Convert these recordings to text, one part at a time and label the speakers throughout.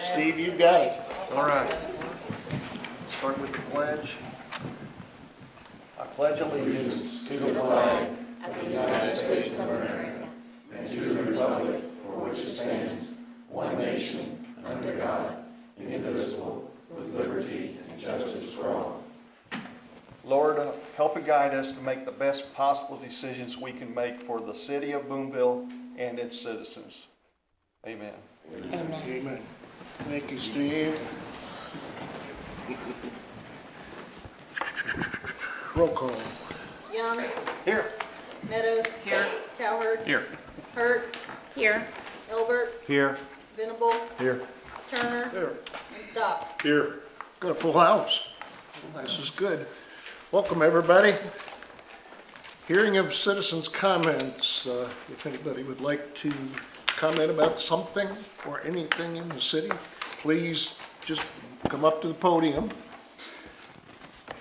Speaker 1: Steve, you've got it.
Speaker 2: All right. Start with the pledge. I pledge allegiance to the flag
Speaker 3: of the United States of America and to the republic for which it stands, one nation, under God, indivisible, with liberty and justice for all.
Speaker 2: Lord, help and guide us to make the best possible decisions we can make for the city of Boonville and its citizens. Amen.
Speaker 3: Amen.
Speaker 1: Amen. Thank you, Steve. Roll call.
Speaker 4: Young,
Speaker 2: Here.
Speaker 4: Meadows. Here. Cowherd.
Speaker 2: Here.
Speaker 4: Hurt.
Speaker 3: Here.
Speaker 4: Elbert.
Speaker 2: Here.
Speaker 4: Venable.
Speaker 2: Here.
Speaker 4: Turner.
Speaker 1: Here.
Speaker 4: And Stock.
Speaker 1: Here. Got a full house. This is good. Welcome, everybody. Hearing of citizens' comments. If anybody would like to comment about something or anything in the city, please just come up to the podium.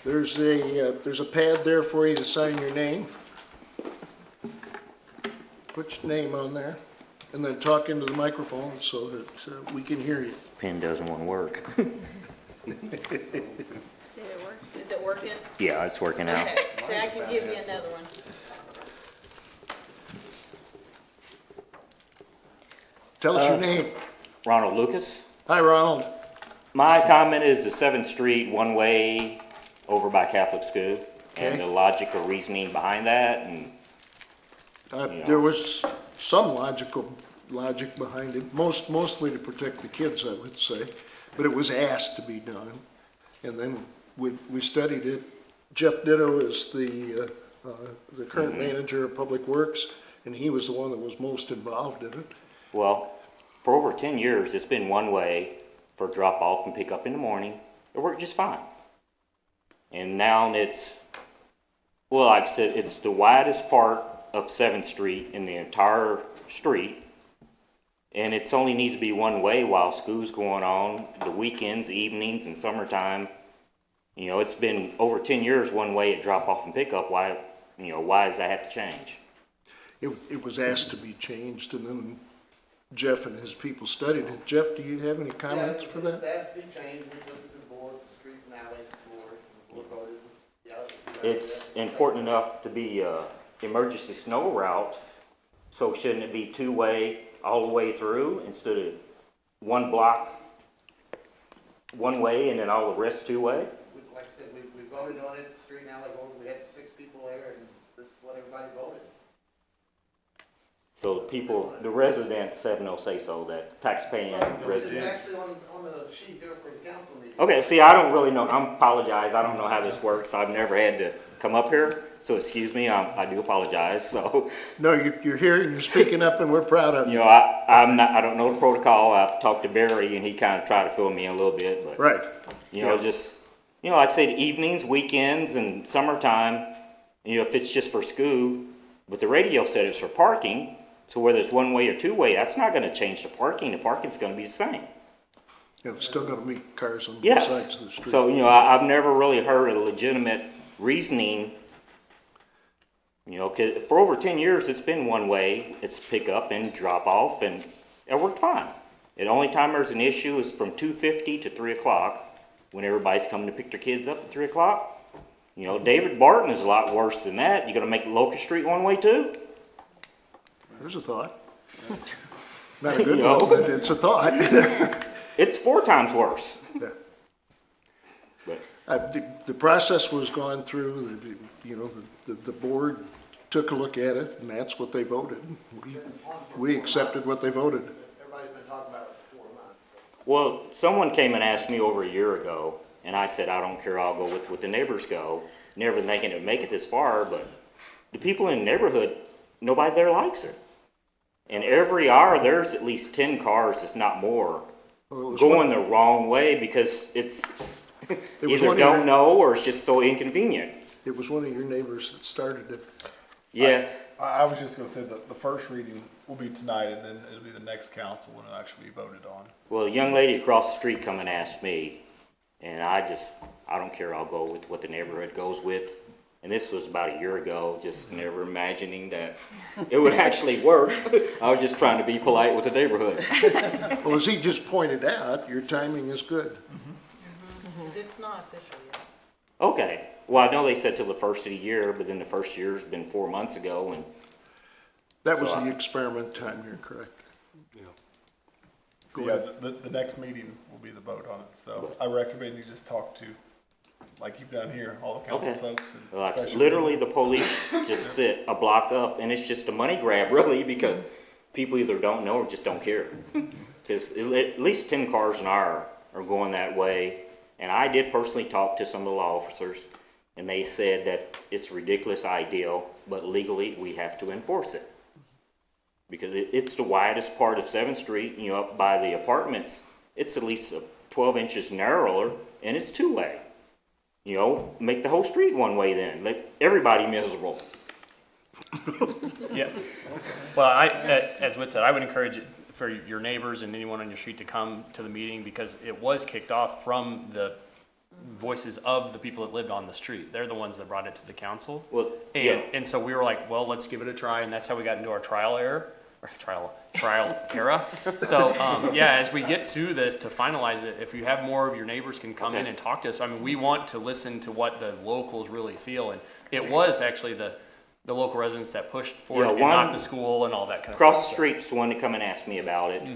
Speaker 1: There's a pad there for you to sign your name. Put your name on there, and then talk into the microphone so that we can hear you.
Speaker 5: Pen doesn't want to work.
Speaker 4: Did it work? Is it working?
Speaker 5: Yeah, it's working out.
Speaker 4: Okay, so I can give you another one.
Speaker 1: Tell us your name.
Speaker 5: Ronald Lucas.
Speaker 1: Hi, Ronald.
Speaker 5: My comment is the 7th Street one-way over by Catholic school, and
Speaker 1: Okay.
Speaker 5: the logic or reasoning behind that, and
Speaker 1: There was some logic behind it, mostly to protect the kids, I would say, but it was asked to be done. And then we studied it. Jeff Ditto is the current manager of Public Works, and he was the one that was most involved in it.
Speaker 5: well, for over 10 years, it's been one-way for drop-off and pick-up in the morning. It worked just fine. And now it's, well, like I said, it's the widest part of 7th Street in the entire street. And it only needs to be one way while school's going on, the weekends, evenings, and summertime. You know, it's been over 10 years one way at drop off and pick up. Why does that have to change?
Speaker 1: It was asked to be changed, and then Jeff and his people studied it. Jeff, do you have any comments for that?
Speaker 6: It has to be changed, we looked at the board, the street and alley board, look at it, yeah.
Speaker 5: It's important enough to be a emergency snow route, so shouldn't it be two-way all the way through instead of one block one way and then all the rest two-way?
Speaker 6: Like I said, we voted on it, street and alley board, we had 6 people there, and this is what everybody voted.
Speaker 5: So the residents have no say-so, that taxpaying
Speaker 6: It's
Speaker 5: residents.
Speaker 6: actually on the sheet here for the council meeting.
Speaker 5: Okay, see, I don't really know, I apologize, I don't know how this works, I've never had to come up here, so excuse me, I do apologize, so,
Speaker 1: No, you're here and you're speaking up, and we're proud of
Speaker 5: you
Speaker 1: you.
Speaker 5: know, I don't know the protocol, I've talked to Barry, and he kind of tried to fill me in a little bit, but,
Speaker 1: Right.
Speaker 5: you know, just, you know, like I say, the evenings, weekends, and summertime, you know, if it's just for school, but the radio said it's for parking, so whether it's one way or two way, that's not gonna change the parking's gonna be the same.
Speaker 1: Yeah, there's still gonna be cars on both
Speaker 5: Yes,
Speaker 1: sides of the street.
Speaker 5: so, you know, I've never really heard a legitimate reasoning, you know, 'cause for over 10 years, it's been one way, it's pick up and drop off, and it worked fine. The only time there's an issue is from 2:50 to 3 o'clock, when everybody's coming to pick their kids up at 3 o'clock. You know, David Barton is a lot worse than that. You gonna make Locust Street one way too?
Speaker 1: There's a thought. Not a good
Speaker 5: You know?
Speaker 1: one, but it's a thought.
Speaker 5: It's 4 times worse.
Speaker 1: Yeah.
Speaker 5: But,
Speaker 1: The process was gone through, you know, the board took a look at it, and that's what they voted. We accepted what they voted.
Speaker 6: Everybody's been talking about it for 4 months, so.
Speaker 5: well, someone came and asked me over a year ago, and I said, I don't care, I'll go with what the neighbors go. Never thinking it would make it this far, but the people in the neighborhood, nobody there likes it. And every hour, there's at least 10 cars, if not more,
Speaker 1: Well, it was
Speaker 5: going the wrong way because it's
Speaker 1: was
Speaker 5: either
Speaker 1: one of your-
Speaker 5: don't know or it's just so inconvenient.
Speaker 1: It was one of your neighbors that started it.
Speaker 5: Yes,
Speaker 7: I was just gonna say that the first reading will be tonight, and then it'll be the next council when it'll actually be voted on.
Speaker 5: well, a young lady across the street come and asked me, and I don't care, I'll go with what the neighborhood goes with. And this was about a year ago, just never imagining that it would actually work. I was just trying to be polite with the neighborhood.
Speaker 1: Well, as he just pointed out, your timing is good.
Speaker 8: Because it's not official yet.
Speaker 5: Okay, well, I know they said till the first of the year, but then the first year's been 4 months ago, and
Speaker 1: That was
Speaker 5: So
Speaker 1: the experiment time here, correct? Go
Speaker 7: Yeah,
Speaker 1: ahead.
Speaker 7: the next meeting will be the vote on it, so I recommend you just talk to, like you've done here, all the council
Speaker 5: Okay.
Speaker 7: folks. And
Speaker 5: like,
Speaker 7: especially-
Speaker 5: literally the police just sit a block up, and it's just a money grab, really, because people either don't know or just don't care. Because at least 10 cars an hour are going that way, and I did personally talk to some of the law officers, and they said that it's a ridiculous ideal, but legally we have to enforce it. Because it's the widest part of 7th Street, you know, up by the apartments, it's at least 12 inches narrower, and it's two-way. You know, make the whole street one way then, let everybody miserable.
Speaker 9: Yeah. Well, as Whit said, I would encourage it for your neighbors and anyone on your street to come to the meeting because it was kicked off from the voices of the people that lived on the street. They're the ones that brought it to the council.
Speaker 5: Well, yeah.
Speaker 9: And so we were like, well, let's give it a try, and that's how we got into our trial era. So, yeah, as we get to this, to finalize it, if you have more of your neighbors can come in and talk to us. I mean, we want to listen to what the locals really feel, and it was actually the local residents that pushed for
Speaker 5: Yeah,
Speaker 9: it, and not the school and all that kind of
Speaker 5: Across the
Speaker 9: stuff.
Speaker 5: street's the one that come and asked me about it,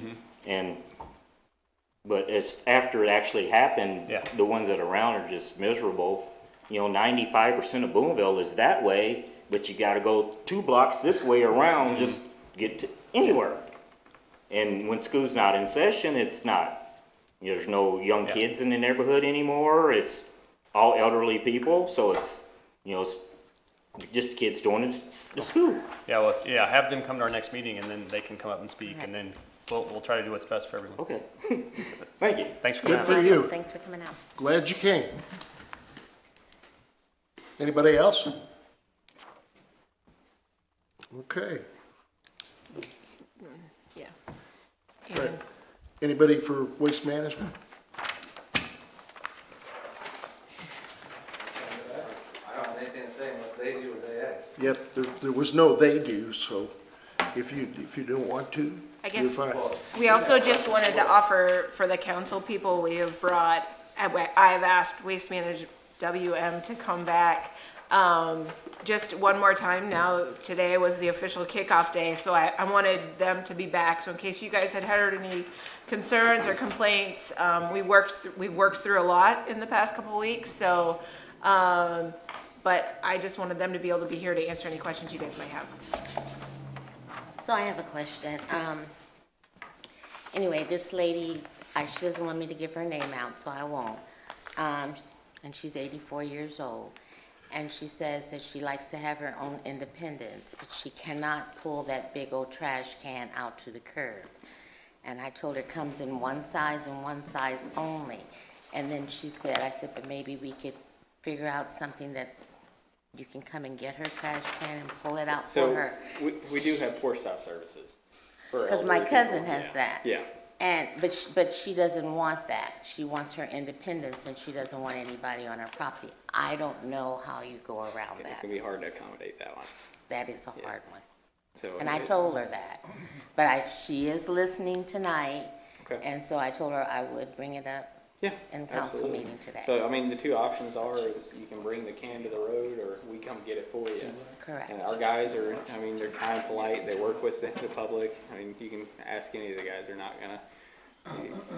Speaker 5: but as after it actually happened,
Speaker 9: Yeah.
Speaker 5: the ones that are around are just miserable. You know, 95% of Boonville is that way, but you gotta go 2 blocks this way around just to get to anywhere. And when school's not in session, it's not, you know, there's no young
Speaker 9: Yeah.
Speaker 5: kids in the neighborhood anymore, it's all elderly people, so it's, you know, it's just kids going to school.
Speaker 9: Yeah, well, have them come to our next meeting, and then they can come up and speak, and then we'll try to do what's best for everyone.
Speaker 5: Okay, thank you.
Speaker 9: Thanks for coming
Speaker 1: Good
Speaker 9: out.
Speaker 1: for you.
Speaker 3: Thanks for coming out.
Speaker 1: Glad you came. Anybody else? Okay.
Speaker 4: Yeah.
Speaker 1: Right. Anybody for waste management?
Speaker 6: I don't have anything to say unless they do what they ask.
Speaker 1: Yep, there was no they do, so if you don't want to,
Speaker 4: I
Speaker 1: you're
Speaker 4: guess-
Speaker 1: fine.
Speaker 4: We also just wanted to offer for the council people, we have brought, I've asked Waste Management WM to come back just one more time now. Today was the official kickoff day, so I wanted them to be back. So in case you guys had heard any concerns or complaints, we've worked through a lot in the past couple of weeks, so, but I just wanted them to be able to be here to answer any questions you guys might have.
Speaker 3: So I have a question. Anyway, this lady, she doesn't want me to give her name out, so I won't. And she's 84 years old. And she says that she likes to have her own independence, but she cannot pull that big old trash can out to the curb. And I told her it comes in one size and one size only. And then she said, I said, but maybe we could figure out something that you can come and get her trash can and pull it out for
Speaker 10: So
Speaker 3: her.
Speaker 10: we do have pour stop services. for
Speaker 3: Because my
Speaker 10: elderly
Speaker 3: cousin
Speaker 10: people.
Speaker 3: has
Speaker 10: Yeah.
Speaker 3: that.
Speaker 10: Yeah.
Speaker 3: And, but she doesn't want that. She wants her independence and she doesn't want anybody on her property. I don't know how you go around
Speaker 10: It's
Speaker 3: that.
Speaker 10: gonna be hard to accommodate that one.
Speaker 3: That is a
Speaker 10: Yeah.
Speaker 3: hard one.
Speaker 10: So.
Speaker 3: And I told her that. But she is listening tonight.
Speaker 10: Okay.
Speaker 3: And so I told her I would bring it up
Speaker 10: Yeah.
Speaker 3: in council
Speaker 10: absolutely.
Speaker 3: meeting today.
Speaker 10: So, I mean, the two options is you can bring the can to the road or we come get it for you.
Speaker 3: Correct.
Speaker 10: And our guys are, I mean, they're kind of polite, they work with the public. I mean, you can ask any of the guys, they're not gonna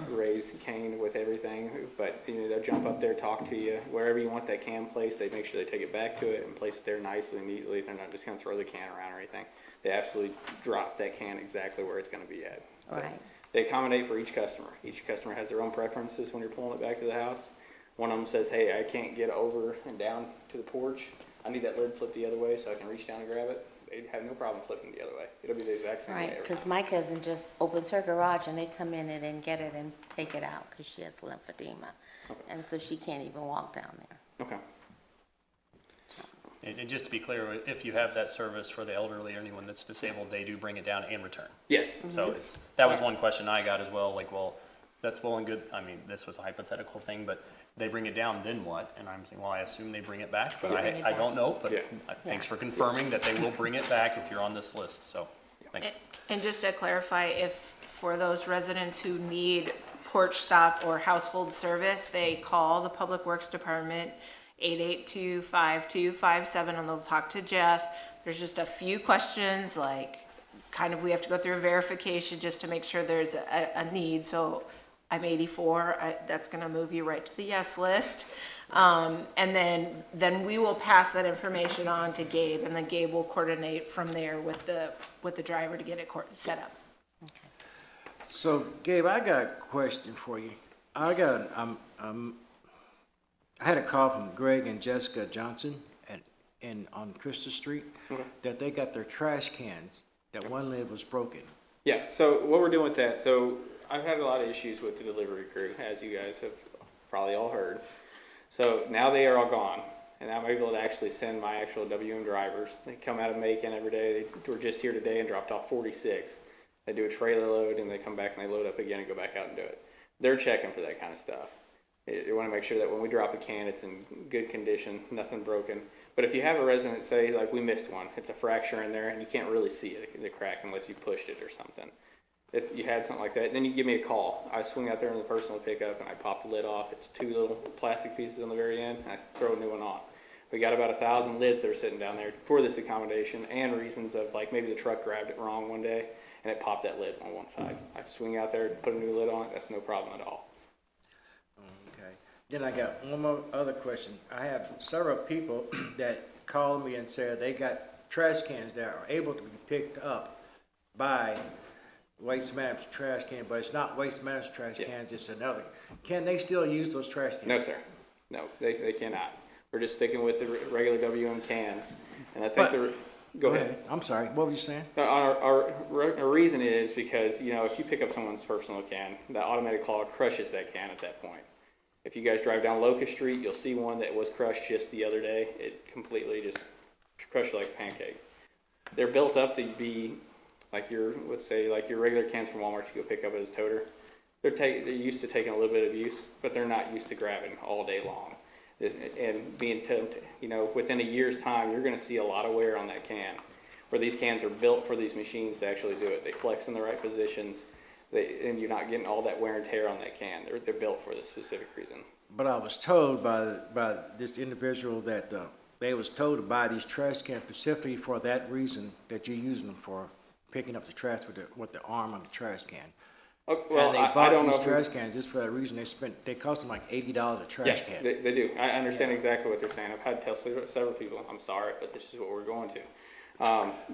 Speaker 10: raise Cain with everything, but, you know, they'll jump up there, talk to you, wherever you want that can placed, they make sure they take it back to it and place it there nicely, neatly. They're not just gonna throw the can around or anything. They absolutely drop that can exactly where it's gonna be at. So
Speaker 3: Right.
Speaker 10: They accommodate for each customer. Each customer has their own preferences when you're pulling it back to the house. One of them says, hey, I can't get over and down to the porch. I need that lid flipped the other way so I can reach down and grab it. They'd have no problem flipping the other way. It'll be the exact same way
Speaker 3: Right,
Speaker 10: every
Speaker 3: because
Speaker 10: time.
Speaker 3: my cousin just opens her garage and they come in it and get it and take it out because she has lymphedema. And so she can't even walk down there.
Speaker 10: Okay.
Speaker 9: And just to be clear, if you have that service for the elderly or anyone that's disabled, they do bring it down and return.
Speaker 10: Yes.
Speaker 9: So that was one
Speaker 3: Yes.
Speaker 9: question I got as well, like, well, that's well and good. I mean, this was a hypothetical thing, but they bring it down, then what? And I'm saying, well, I assume they bring it back, but
Speaker 3: They bring it
Speaker 9: I
Speaker 3: back.
Speaker 9: don't know, but
Speaker 10: Yeah.
Speaker 9: thanks for confirming that they will bring it back if you're on this list, so, thanks.
Speaker 4: And just to clarify, if for those residents who need porch stop or household service, they call the Public Works Department, 882-5257, and they'll talk to Jeff. There's just a few questions, like, kind of, we have to go through a verification just to make sure there's a need. So I'm 84, that's gonna move you right to the yes list. And then we will pass that information on to Gabe, and then Gabe will coordinate from there with the driver to get it set up.
Speaker 11: So, Gabe, I got a question for you. I had a call from Greg and Jessica Johnson on Crystal Street that they got their trash cans, that one lid was broken.
Speaker 10: Yeah, so what we're doing with that, so I've had a lot of issues with the delivery crew, as you guys have probably all heard. So now they are all gone, and I'm able to actually send my actual WM drivers. They come out of Macon every day. They were just here today and dropped off 46. They do a trailer load, and they come back and they load up again and go back out and do it. They're checking for that kind of stuff. They want to make sure that when we drop a can, it's in good condition, nothing broken. But if you have a resident say, like, we missed one, it's a fracture in there, and you can't really see it, the crack, unless you pushed it or something. If you had something like that, then you give me a call. I swing out there in the personal pickup, and I pop the lid off. It's 2 little plastic pieces on the very end, and I throw a new one on. We got about 1,000 lids that are sitting down there for this accommodation, and reasons of, like, maybe the truck grabbed it wrong one day, and it popped that lid on one side. I swing out there, put a new lid on it, that's no problem at all.
Speaker 11: Okay. Then I got one more other question. I have several people that called me and said they got trash cans that are able to be picked up by Waste Management trash can, but it's not Waste Management trash cans, it's another. Can they still use those trash cans?
Speaker 10: No, sir. No, they cannot. We're just sticking with the regular WM cans, and I think go ahead.
Speaker 11: I'm sorry, what were you saying?
Speaker 10: Our reason is because, you know, if you pick up someone's personal can, the automatic claw crushes that can at that point. If you guys drive down Locust Street, you'll see one that was crushed just the other day. It completely just crushed like a pancake. They're built up to be like let's say like your regular cans from Walmart you go pick up as a toter. They're used to taking a little bit of use, but they're not used to grabbing all day long. And being tempted, you know, within a year's time, you're going to see a lot of wear on that can. Where these cans are built for these machines to actually do it. They flex in the right positions, and you're not getting all that wear and tear on that can. They're built for this specific reason.
Speaker 11: But I was told by this individual that they was told to buy these trash cans specifically for that reason that you're using them for, picking up the trash with the arm on the trash can.
Speaker 10: Okay, well,
Speaker 11: and they
Speaker 10: I
Speaker 11: bought
Speaker 10: don't know
Speaker 11: these
Speaker 10: if
Speaker 11: trash cans just for that reason. They cost them like $80 a trash can.
Speaker 10: They do. I understand exactly what they're saying. I've had to tell several people, I'm sorry, but this is what we're going to.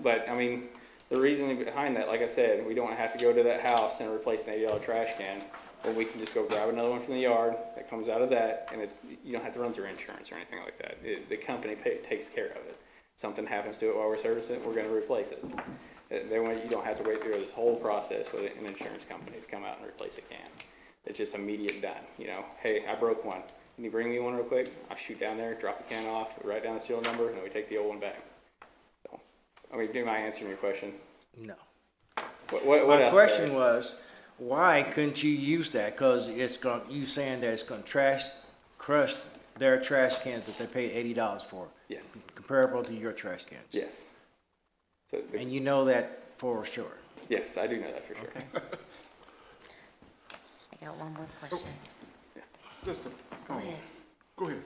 Speaker 10: But I mean, the reasoning behind that, like I said, we don't have to go to that house and replace an $80 trash can, or we can just go grab another one from the yard that comes out of that, and you don't have to run through insurance or anything like that. The company takes care of it. Something happens to it while we're servicing it, we're going to replace it. You don't have to wait through this whole process with an insurance company to come out and replace a can. It's just immediate done. You know, hey, I broke one. Can you bring me one real quick? I shoot down there, drop the can off, write down the serial number, and then we take the old one back. So, I mean, am I answering your question?
Speaker 11: No.
Speaker 10: What
Speaker 11: My
Speaker 10: else,
Speaker 11: question
Speaker 10: Barry?
Speaker 11: was, why couldn't you use that? Because you saying that it's going to crush their trash cans that they paid $80 for.
Speaker 10: Yes.
Speaker 11: Comparable to your trash cans.
Speaker 10: Yes. So
Speaker 11: And you know that for sure.
Speaker 10: yes, I do know that for sure.
Speaker 11: Okay.
Speaker 3: I got one more question.
Speaker 1: Just
Speaker 3: Go ahead.
Speaker 1: go ahead.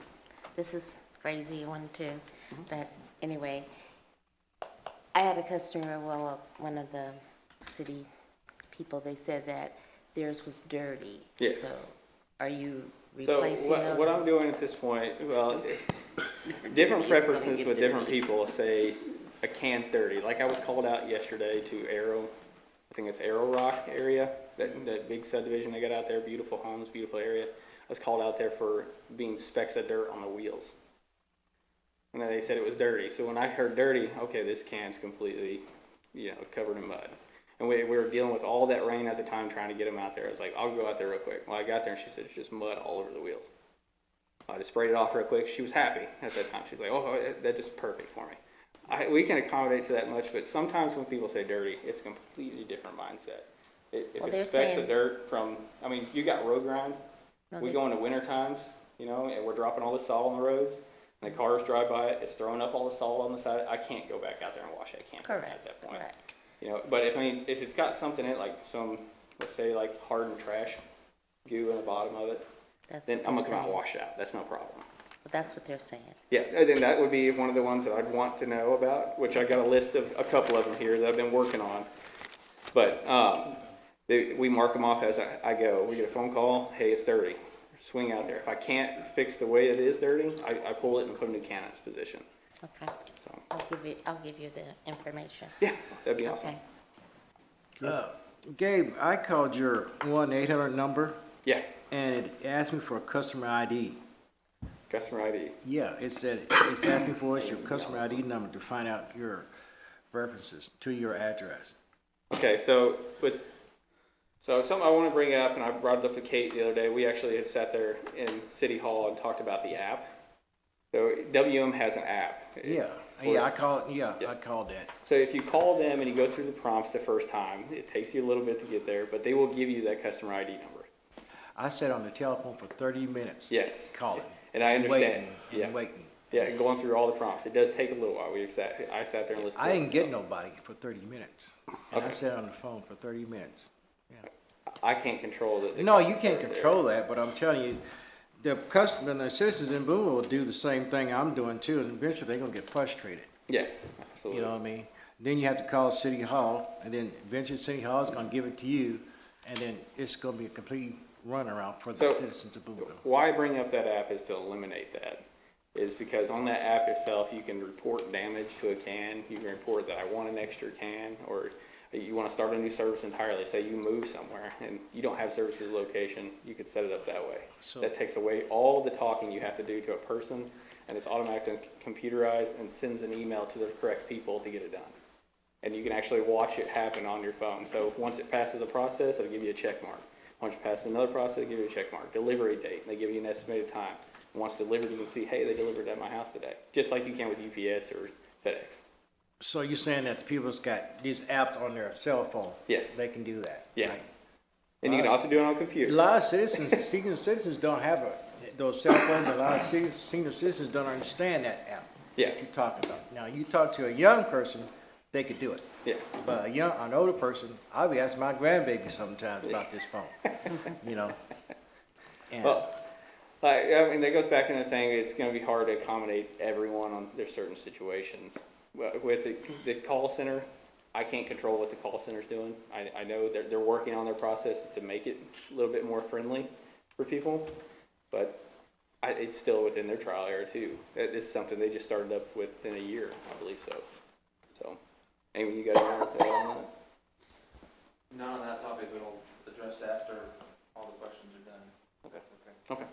Speaker 3: This is crazy one too, but anyway, I had a customer, one of the city people, they said that theirs was dirty.
Speaker 10: Yes.
Speaker 3: So are you
Speaker 10: So
Speaker 3: replacing
Speaker 10: what
Speaker 3: those?
Speaker 10: I'm doing at this point, well, different preferences
Speaker 3: get
Speaker 10: with different
Speaker 3: dirty.
Speaker 10: people say a can's dirty. Like I was called out yesterday to I think it's Arrow Rock area, that big subdivision they got out there, beautiful homes, beautiful area. I was called out there for being specks of dirt on the wheels. And then they said it was dirty. So when I heard dirty, okay, this can's completely, covered in mud. And we were dealing with all that rain at the time trying to get them out there. I was like, I'll go out there real quick. Well, I got there and she said, it's just mud all over the wheels. I just sprayed it off real quick. She was happy at that time. She's like, oh, that's just perfect for me. We can accommodate to that much, but sometimes when people say dirty, it's a completely different mindset. If
Speaker 3: Well,
Speaker 10: it
Speaker 3: they're
Speaker 10: specks of
Speaker 3: saying-
Speaker 10: dirt from, I mean, you got road grind.
Speaker 3: No,
Speaker 10: We
Speaker 3: they-
Speaker 10: go into winter times, you know, and we're dropping all the salt on the roads, and the cars drive by it, it's throwing up all the salt on the side. I can't go back out there and wash it. I can't do that at
Speaker 3: Correct,
Speaker 10: that point.
Speaker 3: correct.
Speaker 10: You know, but if it's got something in it, like some, let's say like hardened trash goo in the bottom of it,
Speaker 3: That's
Speaker 10: then
Speaker 3: what
Speaker 10: I'm
Speaker 3: they're
Speaker 10: gonna come out and
Speaker 3: saying.
Speaker 10: wash it out. That's no problem.
Speaker 3: But that's what they're saying.
Speaker 10: Yeah, and then that would be one of the ones that I'd want to know about, which I got a list of a couple of them here that I've been working on. But we mark them off as I go. We get a phone call, hey, it's dirty. Swing out there. If I can't fix the way it is dirty, I pull it and put a new can in its position.
Speaker 3: Okay,
Speaker 10: So,
Speaker 3: I'll give you the information.
Speaker 10: yeah, that'd be awesome.
Speaker 3: Okay.
Speaker 11: Gabe, I called your 1-800 number
Speaker 10: Yeah,
Speaker 11: and it asked me for a customer ID.
Speaker 10: customer ID.
Speaker 11: Yeah, it said, it's asking for us your customer ID number to find out your references to your address.
Speaker 10: Okay, so something I want to bring up, and I brought it up to Kate the other day. We actually had sat there in City Hall and talked about the app. So WM has an app.
Speaker 11: I called that.
Speaker 10: So if you call them and you go through the prompts the first time, it takes you a little bit to get there, but they will give you that customer ID number.
Speaker 11: I sat on the telephone for 30 minutes.
Speaker 10: Yes.
Speaker 11: Calling.
Speaker 10: And I understand.
Speaker 11: Waiting.
Speaker 10: Yeah, going through all the prompts. It does take a little while. I sat there and listened to
Speaker 11: I
Speaker 10: it,
Speaker 11: didn't
Speaker 10: so.
Speaker 11: get nobody for 30 minutes. And I
Speaker 10: Okay.
Speaker 11: sat on the phone for 30 minutes.
Speaker 10: I can't control the
Speaker 11: No,
Speaker 10: customer
Speaker 11: you can't
Speaker 10: service
Speaker 11: control that, but I'm telling you, the customer and the citizens in Boonville will do the same thing I'm doing too, and eventually they're gonna get frustrated.
Speaker 10: area. Yes, absolutely.
Speaker 11: You know what I mean? Then you have to call City Hall, and then eventually City Hall is gonna give it to you, and then it's gonna be a complete runaround for the
Speaker 10: So-
Speaker 11: citizens of Boonville.
Speaker 10: Why I bring up that app is to eliminate that. Is because on that app itself, you can report damage to a can. You can report that I want an extra can, or you want to start a new service entirely. Say you move somewhere and you don't have services location, you could set it up that way.
Speaker 11: So-
Speaker 10: That takes away all the talking you have to do to a person, and it's automatically computerized and sends an email to the correct people to get it done. And you can actually watch it happen on your phone. So once it passes a process, it'll give you a check mark. Once you pass another process, it'll give you a check mark. Delivery date, and they give you an estimated time. And once delivered, you can see, hey, they delivered at my house today. Just like you can with UPS or FedEx.
Speaker 11: So you're saying that the people's got these apps on their cell phone?
Speaker 10: Yes.
Speaker 11: They can do that?
Speaker 10: Yes.
Speaker 11: right?
Speaker 10: And you can also do it on a
Speaker 11: A
Speaker 10: computer.
Speaker 11: lot of citizens, senior citizens don't have those cell phones, a lot of senior citizens don't understand that app
Speaker 10: Yeah,
Speaker 11: that you're talking about. Now, you talk to a young person, they could do it.
Speaker 10: yeah.
Speaker 11: But an older person, I'll be asking my grandbaby sometimes about this phone, you know? And
Speaker 10: Well, I mean, that goes back into the thing, it's gonna be hard to accommodate everyone on their certain situations. With the call center, I can't control what the call center's doing. I know they're working on their process to make it a little bit more friendly for people, but it's still within their trial area too. This is something they just started up within a year, I believe so. So, Amy, you guys want to on that?
Speaker 6: Not on that topic, but I'll address after all the questions are done.
Speaker 10: Okay.
Speaker 6: That's okay.
Speaker 10: Okay.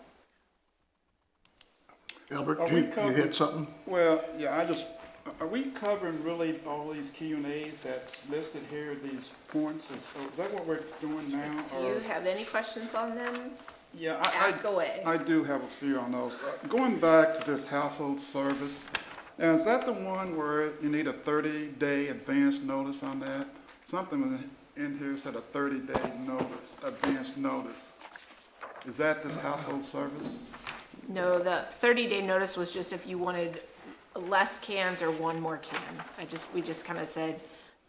Speaker 1: Albert,
Speaker 12: Are
Speaker 1: you
Speaker 12: we
Speaker 1: you
Speaker 12: covered?
Speaker 1: had something?
Speaker 12: Well, yeah, are we covering really all these Q&As that's listed here, these points? Is that what we're doing now?
Speaker 4: If you have any questions on them,
Speaker 12: Yeah,
Speaker 4: ask away.
Speaker 12: I do have a few on those. Going back to this household service, now is that the one where you need a 30-day advance notice on that? Something in here said a 30-day notice, advance notice. Is that this household service?
Speaker 4: No, the 30-day notice was just if you wanted less cans or one more can. We just kind of said,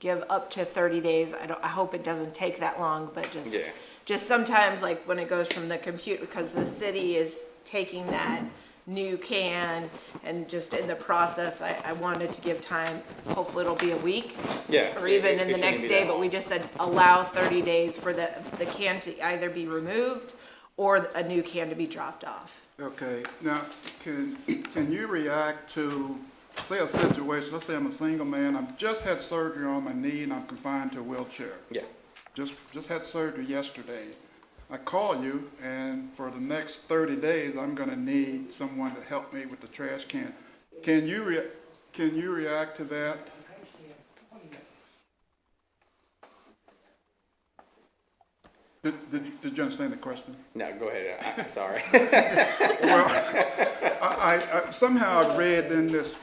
Speaker 4: give up to 30 days. I hope it doesn't take that long, but
Speaker 10: Yeah.
Speaker 4: just sometimes like when it goes from the computer, because the city is taking that new can and just in the process, I wanted to give time. Hopefully it'll be a week.
Speaker 10: Yeah.
Speaker 4: Or even in
Speaker 10: it
Speaker 4: the
Speaker 10: shouldn't
Speaker 4: next
Speaker 10: be
Speaker 4: day,
Speaker 10: that
Speaker 4: but
Speaker 10: long.
Speaker 4: we just said allow 30 days for the can to either be removed or a new can to be dropped off.
Speaker 12: Okay, now, can you react to, say a situation, let's say I'm a single man, I've just had surgery on my knee and I'm confined to a wheelchair.
Speaker 10: Yeah.
Speaker 12: Just had surgery yesterday. I call you and for the next 30 days, I'm gonna need someone to help me with the trash can. Can you react to that? Did you understand the question?
Speaker 10: No, go ahead. I'm sorry.
Speaker 12: Well, I somehow I read in this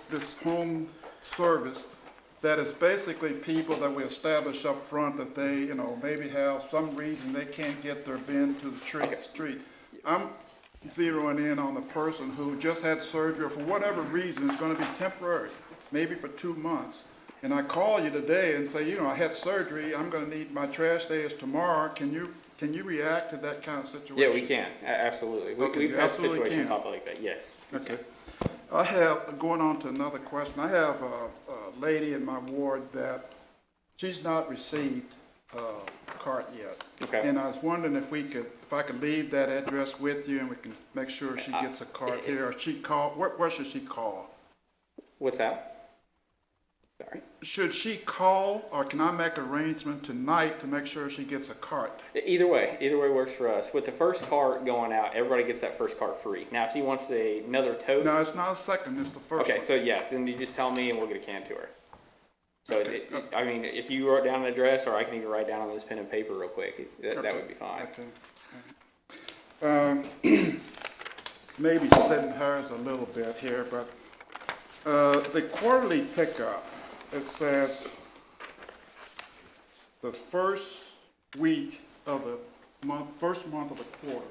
Speaker 12: home service that is basically people that we establish up front that they, you know, maybe have some reason they can't get their bin to the street. I'm zeroing in on the person who just had surgery or for whatever reason, it's gonna be temporary, maybe for 2 months. And I call you today and say, you know, I had surgery, I'm gonna need, my trash day is tomorrow, can you react to that kind of situation?
Speaker 10: Yeah, we can, absolutely.
Speaker 12: Okay,
Speaker 10: We've
Speaker 12: you
Speaker 10: had
Speaker 12: absolutely
Speaker 10: situations
Speaker 12: can.
Speaker 10: pop up like that, yes.
Speaker 12: Okay. I have, going on to another question, I have a lady in my ward that she's not received a cart yet.
Speaker 10: Okay.
Speaker 12: And I was wondering if I could leave that address with you and we can make sure she gets a cart here, or she call, where should she call?
Speaker 10: What's that? Sorry.
Speaker 12: Should she call, or can I make arrangement tonight to make sure she gets a cart?
Speaker 10: Either way works for us. With the first cart going out, everybody gets that first cart free. Now, if she wants another tote.
Speaker 12: No, it's not a second, it's the first one.
Speaker 10: Okay, so yeah, then you just tell me and we'll get a can to her. So, I mean, if you wrote down an address, or I can even write down on this pen and paper real quick, that would be fine.
Speaker 12: Okay. Maybe splitting hers a little bit here, but the quarterly pickup, it says the first week of the month, first month of the quarter.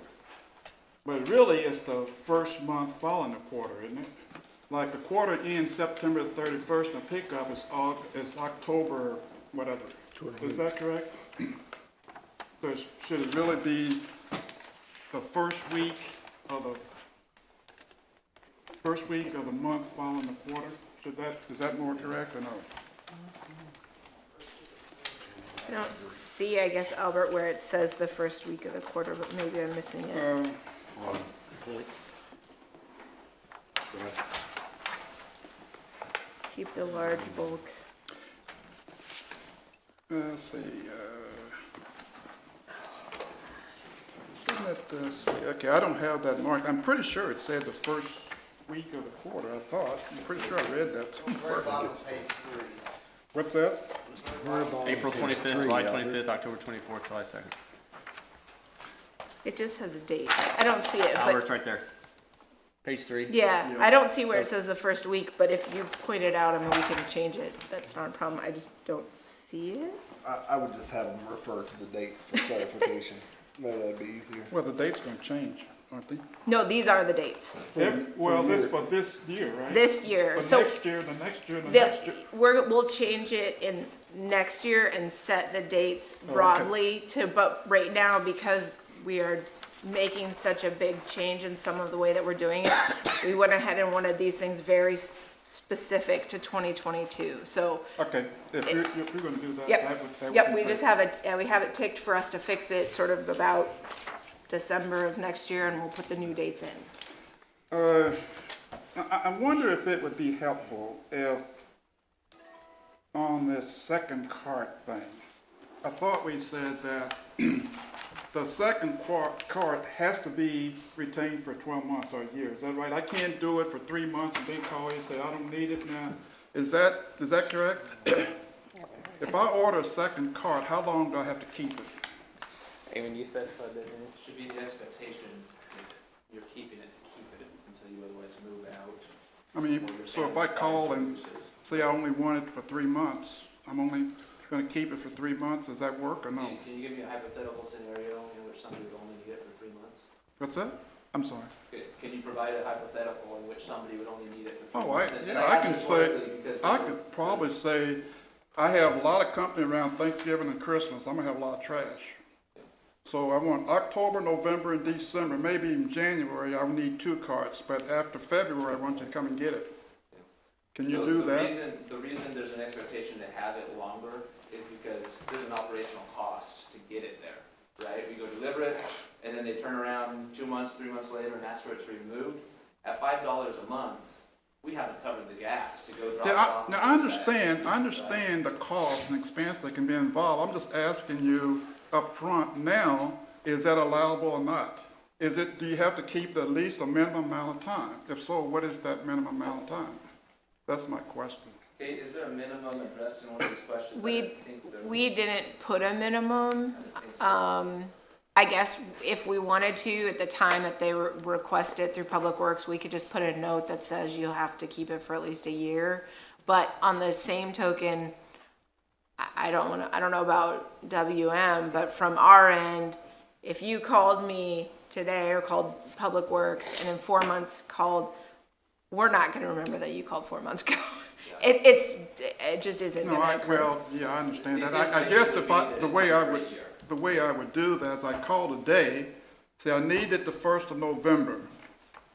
Speaker 12: But really, it's the first month following the quarter, isn't it? Like the quarter ends September 31st, and the pickup is October, whatever. Is that correct? So should it really be the first week of the month following the quarter? Is that more correct or no?
Speaker 4: I don't see, I guess, Albert, where it says the first week of the quarter, but maybe I'm missing it. Keep the large bulk.
Speaker 12: Let's see, okay, I don't have that marked. I'm pretty sure it said the first week of the quarter, I thought. I'm pretty sure I read that somewhere.
Speaker 6: Bottom page 3.
Speaker 12: What's that?
Speaker 9: April 25th, July 25th, October 24th, July 2nd.
Speaker 4: It just has a date. I don't see it,
Speaker 9: Albert's
Speaker 4: but,
Speaker 9: right there. Page 3.
Speaker 4: yeah, I don't see where it says the first week, but if you point it out, I mean, we can change it. That's not a problem. I just don't see it.
Speaker 6: I would just have them refer to the dates for clarification. Maybe that'd be easier.
Speaker 12: Well, the date's gonna change, aren't they?
Speaker 4: No, these are the dates.
Speaker 12: Well, this for this year, right?
Speaker 4: This year.
Speaker 12: For
Speaker 4: So
Speaker 12: next year, the next year, the
Speaker 4: the-
Speaker 12: next year.
Speaker 4: we'll change it in next year and set the dates broadly but right now, because we are making such a big change in some of the way that we're doing it, we went ahead and wanted these things very specific to 2022. So,
Speaker 12: Okay, if you're gonna do that,
Speaker 4: yep,
Speaker 12: that would
Speaker 4: yep,
Speaker 12: be
Speaker 4: we
Speaker 12: great.
Speaker 4: just have it, we have it ticked for us to fix it sort of about December of next year, and we'll put the new dates in.
Speaker 12: I wonder if it would be helpful if on this second cart thing, I thought we said that the second cart has to be retained for 12 months or a year. Is that right? I can't do it for 3 months and then call you and say, I don't need it now. Is that correct? If I order a second cart, how long do I have to keep it?
Speaker 10: Hey, when you specified that, then
Speaker 13: Should be the expectation that you're keeping it to keep it until you otherwise move out.
Speaker 12: I mean, so if I call and say I only want it for 3 months, I'm only gonna keep it for 3 months, does that work or no?
Speaker 13: Can you give me a hypothetical scenario in which somebody would only need it for 3 months?
Speaker 12: What's that? I'm sorry.
Speaker 13: Can you provide a hypothetical in which somebody would only need it for 3
Speaker 12: Oh,
Speaker 13: months? And
Speaker 12: I
Speaker 13: ask
Speaker 12: can
Speaker 13: this
Speaker 12: say,
Speaker 13: politically because-
Speaker 12: I could probably say, I have a lot of company around Thanksgiving and Christmas, I'm gonna have a lot of trash. So I want October, November, and December, maybe even January, I'll need 2 carts, but after February, I want you to come and get it. Can you
Speaker 13: So
Speaker 12: do that?
Speaker 13: The reason there's an expectation to have it longer is because there's an operational cost to get it there, right? We go deliver it, and then they turn around 2 months, 3 months later and ask for it to be removed. At $5 a month, we haven't covered the gas to go drop it off.
Speaker 12: Now, I understand the cost and expense that can be involved, I'm just asking you up front now, is that allowable or not? Do you have to keep it at least a minimum amount of time? If so, what is that minimum amount of time? That's my question.
Speaker 13: Okay, is there a minimum addressed in one of these questions?
Speaker 4: We didn't put a minimum.
Speaker 13: I think so.
Speaker 4: I guess if we wanted to, at the time that they request it through Public Works, we could just put a note that says you have to keep it for at least a year. But on the same token, I don't know about WM, but from our end, if you called me today or called Public Works and in 4 months called, we're not gonna remember that you called 4 months ago. It just isn't
Speaker 12: No,
Speaker 4: gonna occur.
Speaker 12: well, yeah, I understand that. I guess the way I would do that is I call today, say I need it the 1st of November.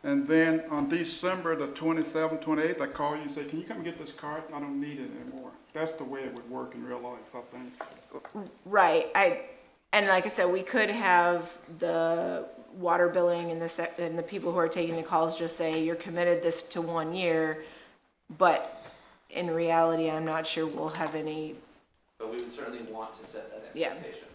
Speaker 12: And then on December the 27th, 28th, I call you and say, can you come and get this card? I don't need it anymore. That's the way it would work in real life, I think.
Speaker 4: Right, and like I said, we could have the water billing and the people who are taking the calls just say, you're committed this to 1 year, but in reality, I'm not sure we'll have any.
Speaker 13: But we would certainly want to set that
Speaker 4: Yeah.
Speaker 13: expectation.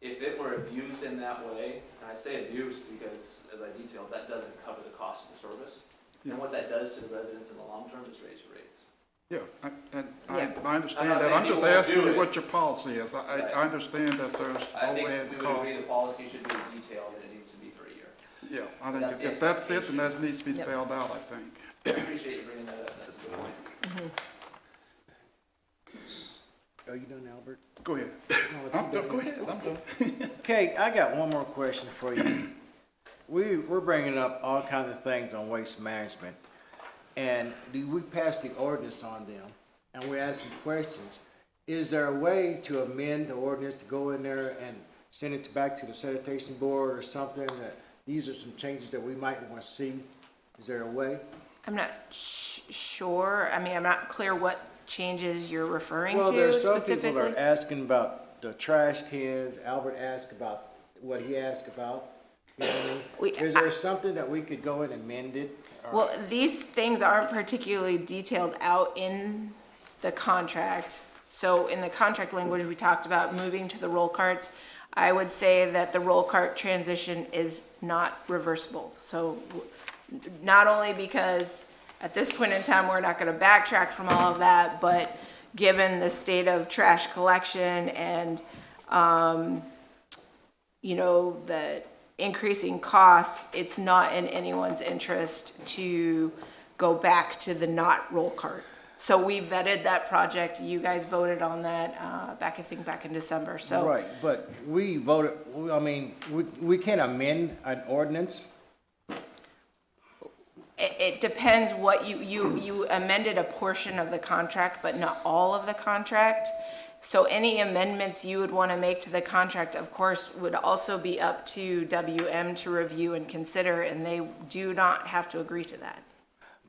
Speaker 13: If it were abused in that way, and I say abused because, as I detailed, that doesn't cover the cost of the service. And what that does to the residents in the long term is raise your rates.
Speaker 12: Yeah, I
Speaker 13: I'm
Speaker 12: understand
Speaker 13: not
Speaker 12: that.
Speaker 13: saying
Speaker 12: I'm just
Speaker 13: people won't
Speaker 12: asking
Speaker 13: do
Speaker 12: you
Speaker 13: it.
Speaker 12: what your policy is. I understand that there's
Speaker 13: I think
Speaker 12: overhead
Speaker 13: we would
Speaker 12: costs.
Speaker 13: agree the policy should be detailed and it needs to be for a year.
Speaker 12: Yeah, I think
Speaker 13: That's the
Speaker 12: if that's it, then that needs to be
Speaker 4: Yep.
Speaker 12: spelled out, I think.
Speaker 13: I appreciate you bringing that up, that's a good point.
Speaker 11: Are you done, Albert?
Speaker 12: Go ahead. Go ahead, I'm done.
Speaker 11: Okay, I got one more question for you. We're bringing up all kinds of things on waste management, and we passed the ordinance on them, and we're asking questions. Is there a way to amend the ordinance to go in there and send it back to the sanitation board or something, that these are some changes that we might want to see? Is there a way?
Speaker 4: I'm not sure, I mean, I'm not clear what changes you're referring
Speaker 11: Well,
Speaker 4: to
Speaker 11: there's some people
Speaker 4: specifically.
Speaker 11: that are asking about the trash cans. Albert asked about what he asked about. You know what I mean? Is there something that we could go in and amend it? Or-
Speaker 4: Well, these things aren't particularly detailed out in the contract. So in the contract language, we talked about moving to the roll carts. I would say that the roll cart transition is not reversible. So not only because at this point in time, we're not gonna backtrack from all of that, but given the state of trash collection and, you know, the increasing costs, it's not in anyone's interest to go back to the not roll cart. So we vetted that project, you guys voted on that, back in December, so.
Speaker 11: Right, but we voted, I mean, we can't amend an ordinance.
Speaker 4: It depends what you amended a portion of the contract, but not all of the contract. So any amendments you would want to make to the contract, of course, would also be up to WM to review and consider, and they do not have to agree to that.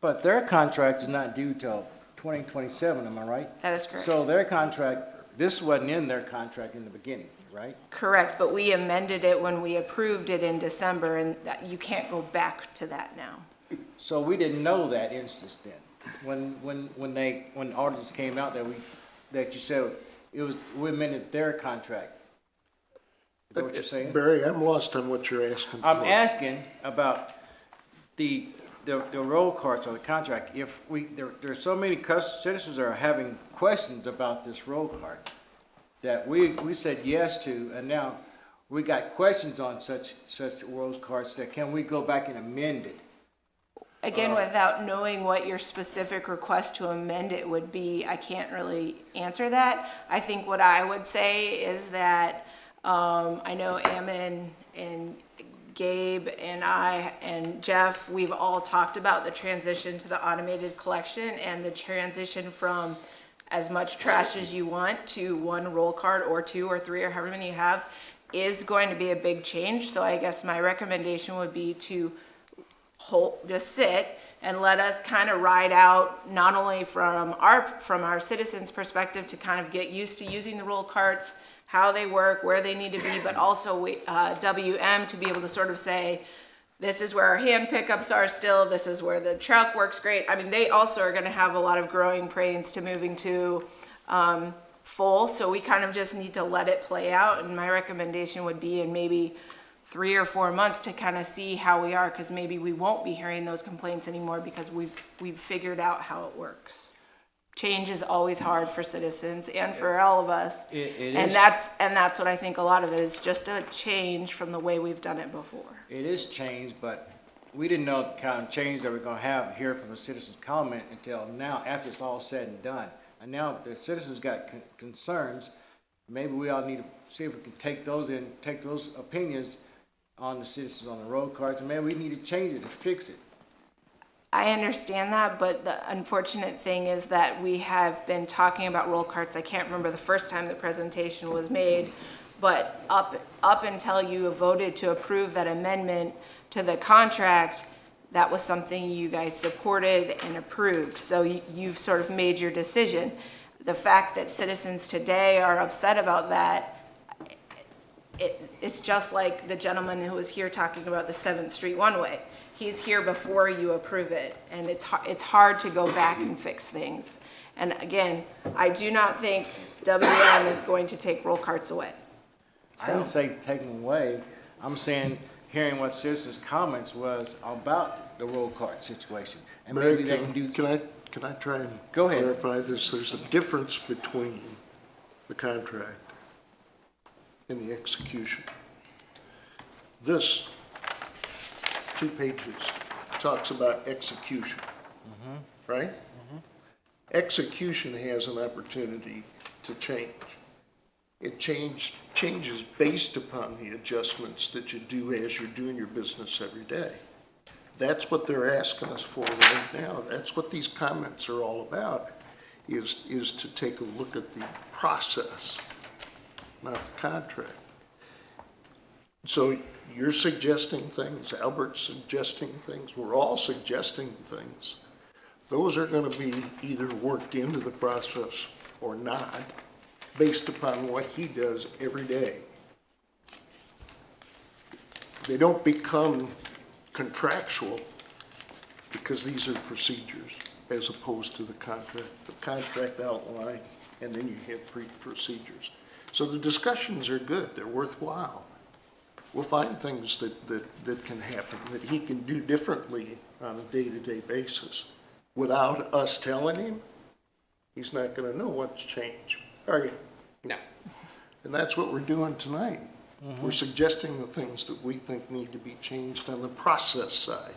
Speaker 11: But their contract is not due till 2027, am I right?
Speaker 4: That is correct.
Speaker 11: So their contract, this wasn't in their contract in the beginning, right?
Speaker 4: Correct, but we amended it when we approved it in December, and that you can't go back to that now.
Speaker 11: So we didn't know that instance then, when the ordinance came out that you said we amended their contract. Is that what you're saying?
Speaker 1: Barry, I'm lost on what you're asking for.
Speaker 11: I'm asking about the roll carts on the contract. If there's so many citizens that are having questions about this roll cart that we said yes to, and now we got questions on such roll carts that can we go back and amend it?
Speaker 4: Again, without knowing what your specific request to amend it would be, I can't really answer that. I think what I would say is that, I know Ammon and Gabe and I and Jeff, we've all talked about the transition to the automated collection and the transition from as much trash as you want to one roll cart or two or three or however many you have is going to be a big change. So I guess my recommendation would be to just sit and let us kind of ride out, not only from our citizens' perspective to kind of get used to using the roll carts, how they work, where they need to be, but also WM to be able to sort of say, this is where our hand pickups are still, this is where the truck works great. I mean, they also are gonna have a lot of growing pains to moving to full, so we kind of just need to let it play out, and my recommendation would be in maybe 3 or 4 months to kind of see how we are, because maybe we won't be hearing those complaints anymore because we've figured out how it works. Change is always hard for citizens and for all of us. And that's what I think a lot of it is, just a change from the way we've done it before.
Speaker 11: It is changed, but we didn't know the kind of change that we're gonna have here from the citizens' comment until now, after it's all said and done. And now the citizens got concerns, maybe we all need to see if we can take those opinions on the citizens on the road cards, and maybe we need to change it and fix it.
Speaker 4: I understand that, but the unfortunate thing is that we have been talking about roll carts. I can't remember the first time the presentation was made, but up until you voted to approve that amendment to the contract, that was something you guys supported and approved. So you've sort of made your decision. The fact that citizens today are upset about that, it's just like the gentleman who was here talking about the 7th Street one-way. He's here before you approve it, and it's hard to go back and fix things. And again, I do not think WM is going to take roll carts away.
Speaker 11: I didn't say take them away. I'm saying, hearing what citizens' comments was about the roll cart situation. And
Speaker 1: Mary,
Speaker 11: maybe they can do.
Speaker 1: can I try and
Speaker 11: Go ahead.
Speaker 1: clarify this? There's a difference between the contract and the execution. This 2 pages talks about execution, right? Execution has an opportunity to change. It changes based upon the adjustments that you do as you're doing your business every day. That's what they're asking us for right now. That's what these comments are all about, is to take a look at the process, not the contract. So you're suggesting things, Albert's suggesting things, we're all suggesting things. Those are going to be either worked into the process or not, based upon what he does every day. They don't become contractual because these are procedures as opposed to the contract. The contract outline, and then you have procedures. So the discussions are good, they're worthwhile. We'll find things that can happen, that he can do differently on a day-to-day basis. Without us telling him, he's not gonna know what's changed, are you?
Speaker 10: No.
Speaker 1: And that's what we're doing tonight. We're suggesting the things that we think need to be changed on the process side.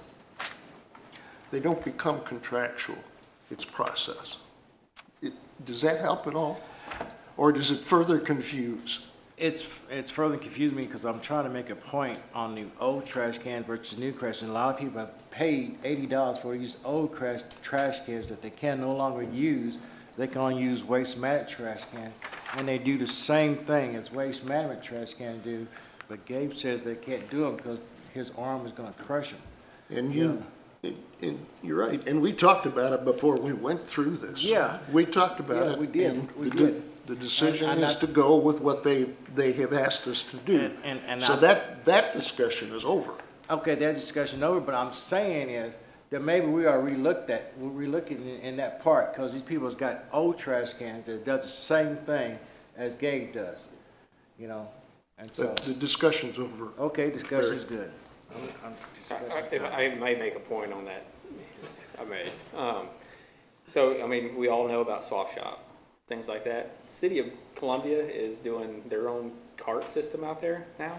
Speaker 1: They don't become contractual, it's process. Does that help at all? Or does it further confuse?
Speaker 11: It's further confusing me because I'm trying to make a point on the old trash can versus new trash. And a lot of people have paid $80 for these old trash cans that they can no longer use. They can only use waste management trash cans. And they do the same thing as waste management trash cans do. But Gabe says they can't do them because his arm is going to crush them.
Speaker 1: And and you're right. And we talked about it before we went through this.
Speaker 11: Yeah.
Speaker 1: We talked about
Speaker 11: Yeah,
Speaker 1: it.
Speaker 11: we did.
Speaker 1: And
Speaker 11: We did.
Speaker 1: The decision
Speaker 11: And
Speaker 1: is to go with what they have asked us to do. So that discussion is over.
Speaker 11: Okay, that discussion over, but I'm saying is that maybe we are relooking in that part, because these people's got old trash cans that does the same thing as Gabe does, you know, and so.
Speaker 1: The discussion's over.
Speaker 11: Okay, discussion's good.
Speaker 10: If I may make a point on that, I may. So, I mean, we all know about Swap Shop, things like that. City of Columbia is doing their own cart system out there now.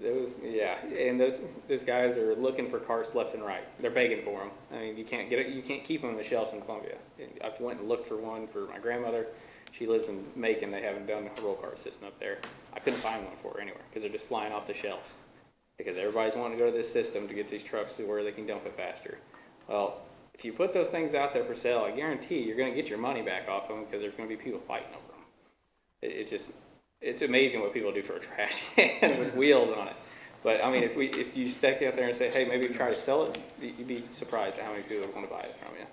Speaker 10: And those guys are looking for carts left and right. They're begging for them. I mean, you can't keep them on the shelves in Columbia. I went and looked for one for my grandmother. She lives in Macon. They haven't done a roll cart system up there. I couldn't find one for her anywhere because they're just flying off the shelves. Because everybody's wanting to go to this system to get these trucks to where they can dump it faster. Well, if you put those things out there for sale, I guarantee you're going to get your money back off them because there's going to be people fighting over them. It's amazing what people do for a trash can with wheels on it. But I mean, if you stick out there and say, hey, maybe try to sell it, you'd be surprised at how many people want to buy it from you.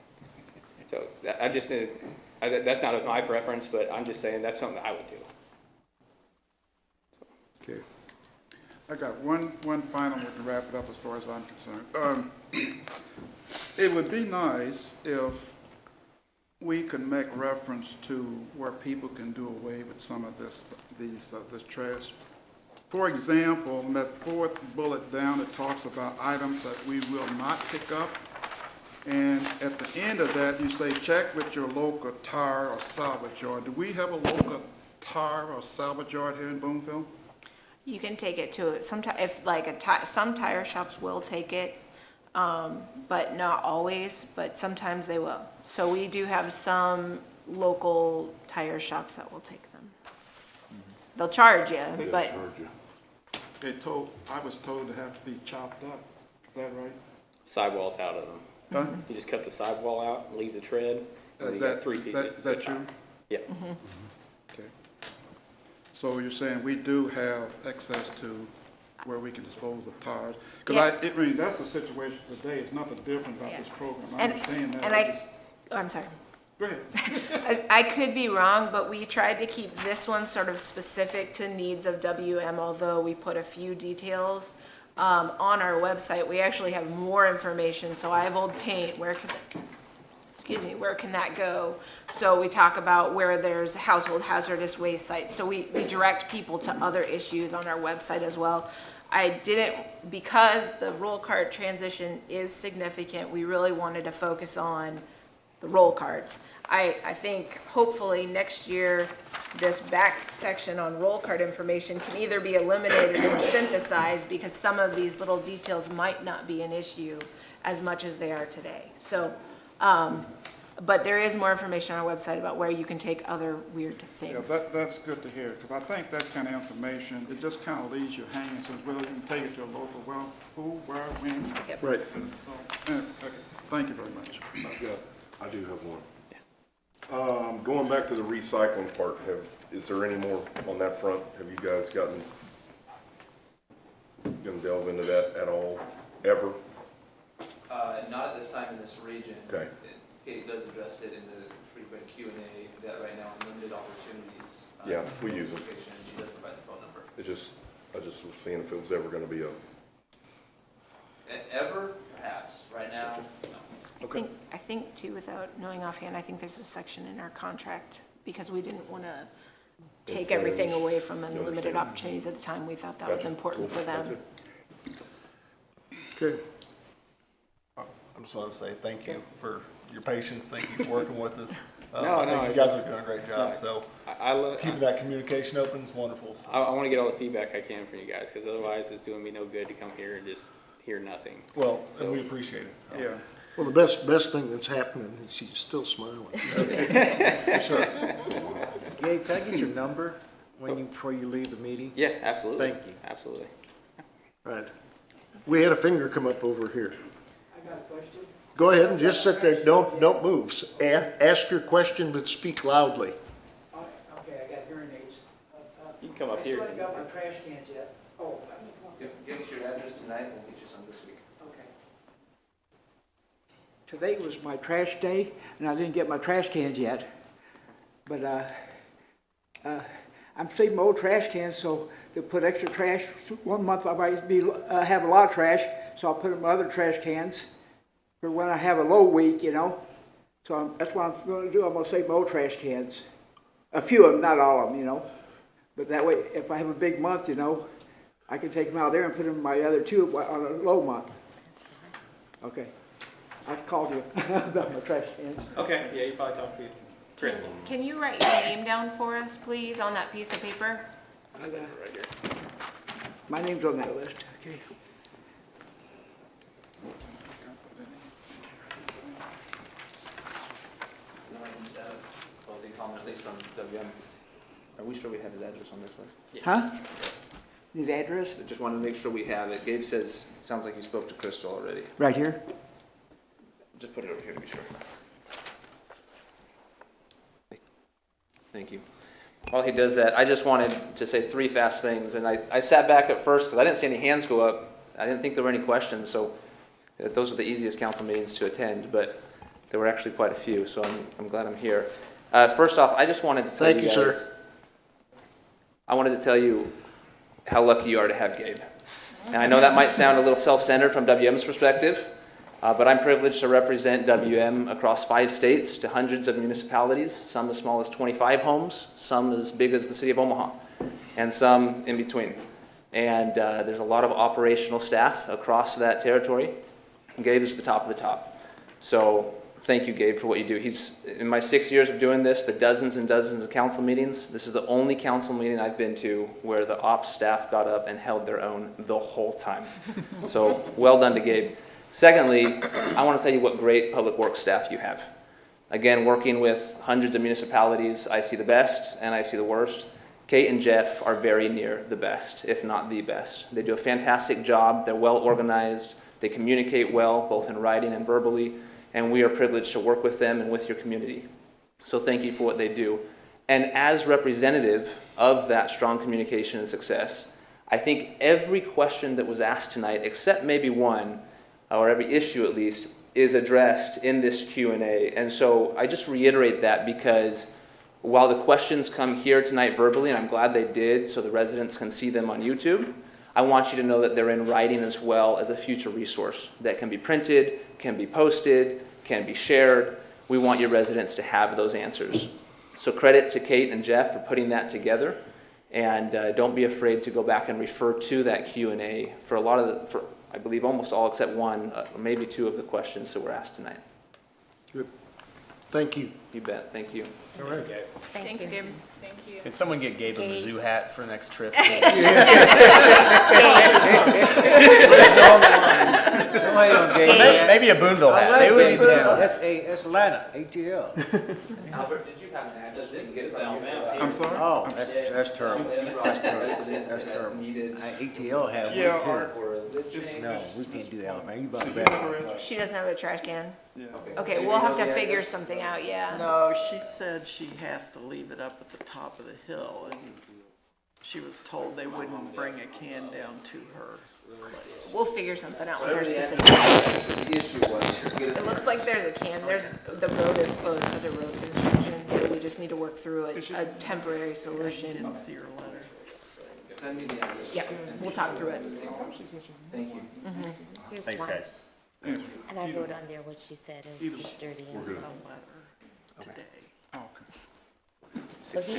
Speaker 10: So that's not my preference, but I'm just saying that's something that I would do.
Speaker 1: Okay.
Speaker 12: I got one final one to wrap it up as far as I'm concerned. It would be nice if we could make reference to where people can do away with some of this trash. For example, in that 4th bullet down, it talks about items that we will not pick up. And at the end of that, you say, check with your local tire or salvage yard. Do we have a local tire or salvage yard here in Boonville?
Speaker 4: You can take it to some tire shops will take it. but not always, but sometimes they will. So we do have some local tire shops that will take them. They'll charge you, but
Speaker 12: I was told to have to be chopped up. Is that right?
Speaker 10: Sidewalls out of them.
Speaker 12: Huh?
Speaker 10: You just cut the sidewall out, leave the tread. and
Speaker 12: Is
Speaker 10: you got
Speaker 12: that,
Speaker 10: three
Speaker 12: is
Speaker 10: pieces.
Speaker 12: that, is that true?
Speaker 10: Yeah.
Speaker 12: Okay. So you're saying we do have access to where we can dispose of tires? Because I mean, that's the situation today. It's nothing different about this program. I understand that.
Speaker 4: And I'm sorry.
Speaker 12: Go ahead.
Speaker 4: I could be wrong, but we tried to keep this one sort of specific to needs of WM, although we put a few details on our website. We actually have more information. So I have old paint. Where can that go? So we talk about where there's household hazardous waste sites. So we direct people to other issues on our website as well. Because the roll cart transition is significant, we really wanted to focus on the roll carts. I think hopefully next year, this back section on roll cart information can either be eliminated or synthesized, because some of these little details might not be an issue as much as they are today. So, but there is more information on our website about where you can take other weird things.
Speaker 12: Yeah, that's good to hear, because I think that kind of information, it just kind of leaves you hanging, says, well, you can take it to a local, well, who, where, when.
Speaker 4: Yep.
Speaker 1: Right.
Speaker 12: So, okay, thank you very much.
Speaker 14: I do have one. Going back to the recycling part, is there any more on that front? Have you guys gonna delve into that at all, ever?
Speaker 13: Not at this time in this region.
Speaker 14: Okay.
Speaker 13: Kate does address it in the frequent Q&A that right now on limited opportunities.
Speaker 14: Yeah, we use it.
Speaker 13: Location, she does provide the phone number.
Speaker 14: I just was seeing if it was ever gonna be a,
Speaker 13: Ever, perhaps. Right now, no.
Speaker 4: I think too, without knowing offhand, I think there's a section in our contract, because we didn't want to take everything away from unlimited opportunities at the time. We thought that was
Speaker 14: Gotcha.
Speaker 4: important
Speaker 14: Cool.
Speaker 4: for them.
Speaker 14: That's it.
Speaker 1: Okay.
Speaker 7: I'm just want to say thank you for your patience. Thank you for working with us.
Speaker 10: No,
Speaker 7: I think you guys are doing a great job.
Speaker 10: No,
Speaker 7: So
Speaker 10: I love
Speaker 7: keeping that communication open is wonderful. So,
Speaker 10: I want to get all the feedback I can from you guys, because otherwise it's doing me no good to come here and just hear nothing.
Speaker 7: well, and we appreciate it. So.
Speaker 12: Yeah.
Speaker 1: Well, the best thing that's happening is she's still smiling.
Speaker 7: Sure.
Speaker 11: Gabe, can I get your number before you leave the meeting?
Speaker 10: Yeah, absolutely.
Speaker 11: Thank you.
Speaker 10: Absolutely.
Speaker 1: Right. We had a finger come up over here. I got a question. Go ahead and just sit there. Don't move. Ask your question, but speak loudly.
Speaker 6: Okay, I got hearing aids.
Speaker 10: You can come up here.
Speaker 6: I still got my trash cans yet. Oh,
Speaker 13: Give us your address tonight, and we'll get you some this week.
Speaker 6: okay. Today was my trash day, and I didn't get my trash cans yet. But I'm saving my old trash cans, so to put extra trash. 1 month I might have a lot of trash, so I'll put in my other trash cans for when I have a low week, you know. So that's what I'm going to do. I'm going to save my old trash cans. A few of them, not all of them, you know. But that way, if I have a big month, you know, I can take them out there and put them in my other two on a low month. Okay. I called you about my trash cans.
Speaker 10: Okay, yeah, you probably talked to Chris.
Speaker 4: Can you write your name down for us, please, on that piece of paper?
Speaker 10: Right here.
Speaker 6: My name's on that list, okay.
Speaker 13: No, I can just add a closing comment, at least from WM. Are we sure we have his address on this list?
Speaker 6: Huh? Need address?
Speaker 13: I just wanted to make sure we have it. Gabe says, sounds like you spoke to Crystal already.
Speaker 6: Right here?
Speaker 13: Just put it over here to be sure. Thank you. While he does that, I just wanted to say 3 fast things, and I sat back at first because I didn't see any hands go up. I didn't think there were any questions, so those are the easiest council meetings to attend, but there were actually quite a few, so I'm glad I'm here. First off, I just wanted to tell you guys.
Speaker 1: Thank you, sir.
Speaker 13: I wanted to tell you how lucky you are to have Gabe. And I know that might sound a little self-centered from WM's perspective, but I'm privileged to represent WM across 5 states to hundreds of municipalities, some as small as 25 homes, some as big as the city of Omaha, and some in between. And there's a lot of operational staff across that territory. Gabe is the top of the top. So thank you, Gabe, for what you do. In my 6 years of doing this, the dozens and dozens of council meetings, this is the only council meeting I've been to where the ops staff got up and held their own the whole time. So well done to Gabe. Secondly, I want to tell you what great public works staff you have. Again, working with hundreds of municipalities, I see the best and I see the worst. Kate and Jeff are very near the best, if not the best. They do a fantastic job. They're well organized. They communicate well, both in writing and verbally, and we are privileged to work with them and with your community. So thank you for what they do. And as representative of that strong communication and success, I think every question that was asked tonight, except maybe one, or every issue at least, is addressed in this Q&A. And so I just reiterate that because while the questions come here tonight verbally, and I'm glad they did so the residents can see them on YouTube, I want you to know that they're in writing as well as a future resource that can be printed, can be posted, can be shared. We want your residents to have those answers. So credit to Kate and Jeff for putting that together, and don't be afraid to go back and refer to that Q&A for a lot of for I believe almost all except one, or maybe two of the questions that were asked tonight.
Speaker 1: Good. Thank you.
Speaker 13: You bet. Thank you.
Speaker 9: All right, guys.
Speaker 3: Thank you.
Speaker 4: Gabe. Thank you.
Speaker 9: Can someone get Gabe a
Speaker 3: Gabe.
Speaker 9: Mizzou hat for next trip?
Speaker 11: Go ahead on, Gabe.
Speaker 3: Yeah.
Speaker 9: Maybe a Boonville
Speaker 11: I
Speaker 9: hat.
Speaker 11: like
Speaker 9: They would be
Speaker 11: Gabe's hat.
Speaker 9: Boonville.
Speaker 11: That's Atlanta, ATL.
Speaker 13: Albert, did you have an address? This gets Alabama.
Speaker 12: I'm sorry?
Speaker 11: Oh, that's terrible. That's terrible. That's terrible. ATL have
Speaker 12: Yeah,
Speaker 11: one too. No, we can't do Alabama. You about to
Speaker 4: She doesn't have a trash can?
Speaker 12: Yeah.
Speaker 4: Okay, we'll have to figure something out, yeah.
Speaker 8: No, she said she has to leave it up at the top of the hill, and she was told they wouldn't bring a can down to her place.
Speaker 4: We'll figure something out with her
Speaker 13: Whatever the
Speaker 4: specifically.
Speaker 13: the issue was, just get us.
Speaker 4: It looks like there's a can, the road is closed because of road construction, so we just need to work through a temporary solution.
Speaker 8: See her letter.
Speaker 13: Send me the address.
Speaker 4: Yeah, we'll talk through it.
Speaker 13: Thank you.
Speaker 3: Here's
Speaker 9: Thanks,
Speaker 3: one.
Speaker 9: guys.
Speaker 3: And I wrote on there what she said, it was just dirty and
Speaker 8: A
Speaker 3: so.
Speaker 8: letter today.
Speaker 3: So he,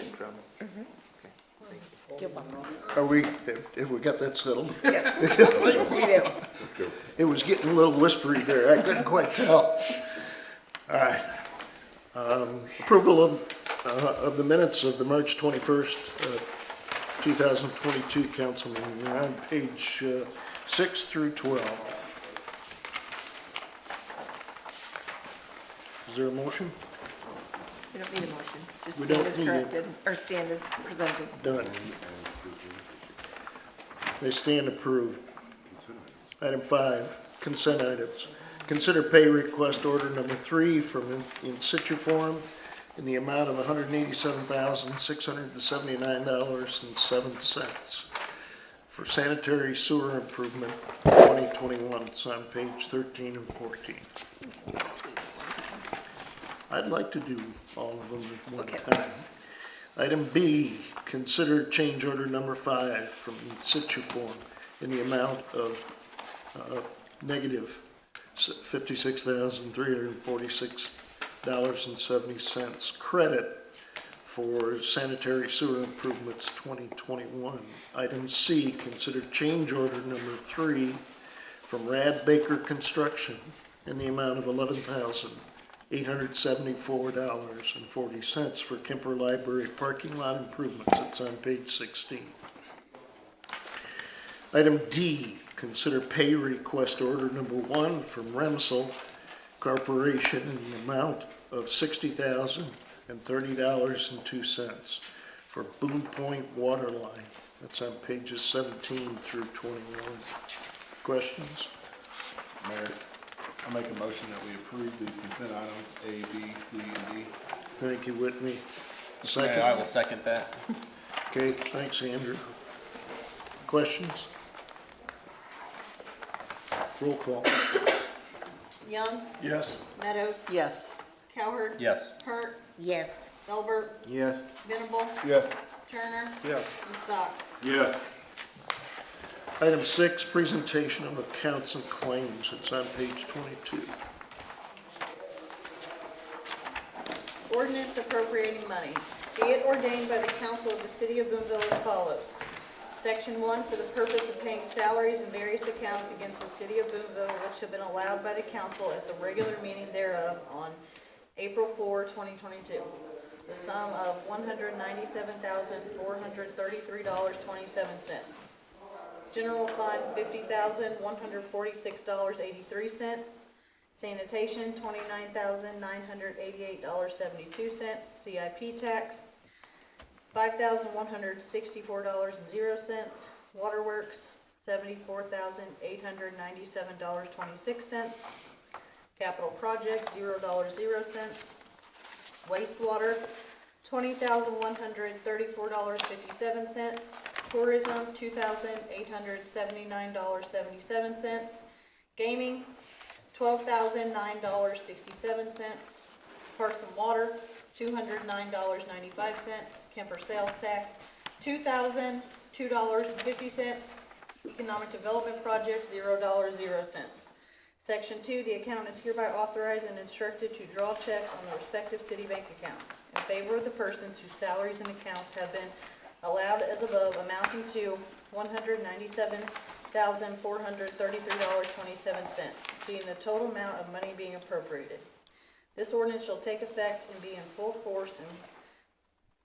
Speaker 3: you're welcome.
Speaker 1: Are we, have we got that settled?
Speaker 4: Yes, we do.
Speaker 1: It was getting a little whispery there, I couldn't quite tell. All right. Approval of the minutes of the March 21st, 2022 council meeting. We're on page 6 through 12. Is there a motion?
Speaker 4: We don't need a motion, just
Speaker 1: We
Speaker 4: stand
Speaker 1: don't
Speaker 4: as
Speaker 1: need it.
Speaker 4: corrected, or stand as presented.
Speaker 1: Done. They stand approved. Item 5, consent items. Consider pay request order number 3 from in situ form in the amount of $187,679.07 for sanitary sewer improvement 2021. It's on page 13 and 14. I'd like to do all of them at one time. Item B, consider change order number 5 from in situ form in the amount of negative $56,346.70 credit for sanitary sewer improvements 2021. Item C, consider change order number 3 from Rad Baker Construction in the amount of $11,874.40 for Kemper Library parking lot improvements. It's on page 16. Item D, consider pay request order number 1 from Remsel Corporation in the amount of $60,030.02 for Boone Point water line. That's on pages 17 through 21. Questions?
Speaker 7: Mayor, I make a motion that we approve these consent items A, B, C, and D.
Speaker 1: Thank you, Whitney.
Speaker 9: I
Speaker 1: Second?
Speaker 9: will second that.
Speaker 1: Okay, thanks, Andrew. Questions? Roll call.
Speaker 15: Young,
Speaker 12: Yes.
Speaker 15: Meadows,
Speaker 8: Yes.
Speaker 15: Cowherd,
Speaker 9: Yes.
Speaker 15: Hurt,
Speaker 3: Yes.
Speaker 15: Delbert,
Speaker 11: Yes.
Speaker 15: Venable,
Speaker 7: Yes.
Speaker 15: Turner,
Speaker 12: Yes.
Speaker 15: and Stock.
Speaker 14: Yes.
Speaker 1: Item 6, presentation of accounts and claims. It's on page 22.
Speaker 15: Ordinance appropriating money. Be it ordained by the council of the city of Boonville as follows. Section 1, for the purpose of paying salaries and various accounts against the city of Boonville, which have been allowed by the council at the regular meeting thereof on April 4, 2022. The sum of $197,433.27. General fund, $50,146.83. Sanitation, $29,988.72. CIP tax, $5,164.00. Waterworks, $74,897.26. Capital projects, $0.00. Wastewater, $20,134.57. Tourism, $2,879.77. Gaming, $12,009.67. Parks and Water, $209.95. Kemper sales tax, $2,002.50. Economic Development Projects, $0.00. Section 2, the accountant is hereby authorized and instructed to draw checks on the respective city bank accounts in favor of the persons whose salaries and accounts have been allowed as above, amounting to $197,433.27, being the total amount of money being appropriated. This ordinance shall take effect and be in full force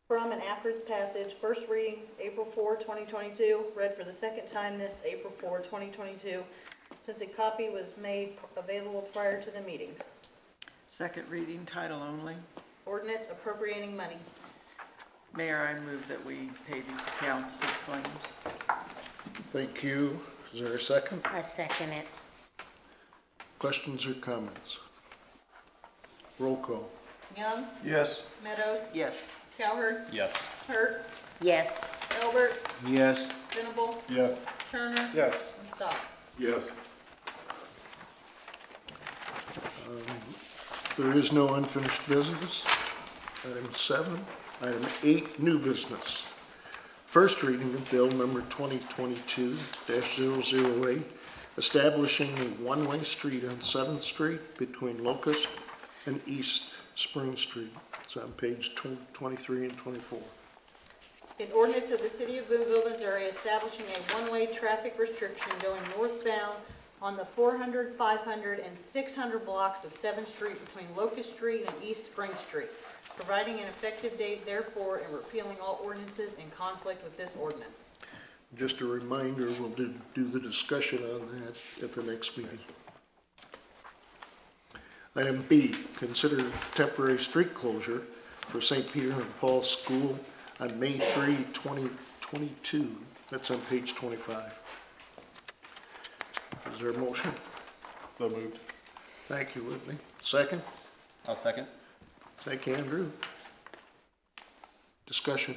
Speaker 15: from and after its passage. First reading, April 4, 2022. Read for the second time this April 4, 2022, since a copy was made available prior to the meeting.
Speaker 8: Second reading, title only.
Speaker 15: Ordinance appropriating money.
Speaker 8: Mayor, I move that we pay these accounts and claims.
Speaker 1: Thank you. Is there a second?
Speaker 3: I second it.
Speaker 1: Questions or comments? Roll call.
Speaker 15: Young,
Speaker 7: Yes.
Speaker 15: Meadows,
Speaker 8: Yes.
Speaker 15: Cowherd,
Speaker 9: Yes.
Speaker 15: Hurt,
Speaker 3: Yes.
Speaker 15: Elbert,
Speaker 11: Yes.
Speaker 15: Venable,
Speaker 7: Yes.
Speaker 15: Turner,
Speaker 7: Yes.
Speaker 15: and Stock.
Speaker 14: Yes.
Speaker 1: There is no unfinished business. Item 7. Item 8, new business. First reading of bill number 2022-008, establishing a one-way street on 7th Street between Locust and East Spring Street. It's on page 23 and 24.
Speaker 15: An ordinance of the City of Boonville, Missouri, establishing a one-way traffic restriction going northbound on the 400, 500, and 600 blocks of 7th Street between Locust Street and East Spring Street, providing an effective date therefore and repealing all ordinances in conflict with this ordinance.
Speaker 1: Just a reminder, we'll do the discussion on that at the next meeting. Item B, consider temporary street closure for St. Peter and Paul School on May 3, 2022. That's on page 25. Is there a motion?
Speaker 7: So moved.
Speaker 1: Thank you, Whitney. Second?
Speaker 9: I'll second.
Speaker 1: Thank you, Andrew. Discussion.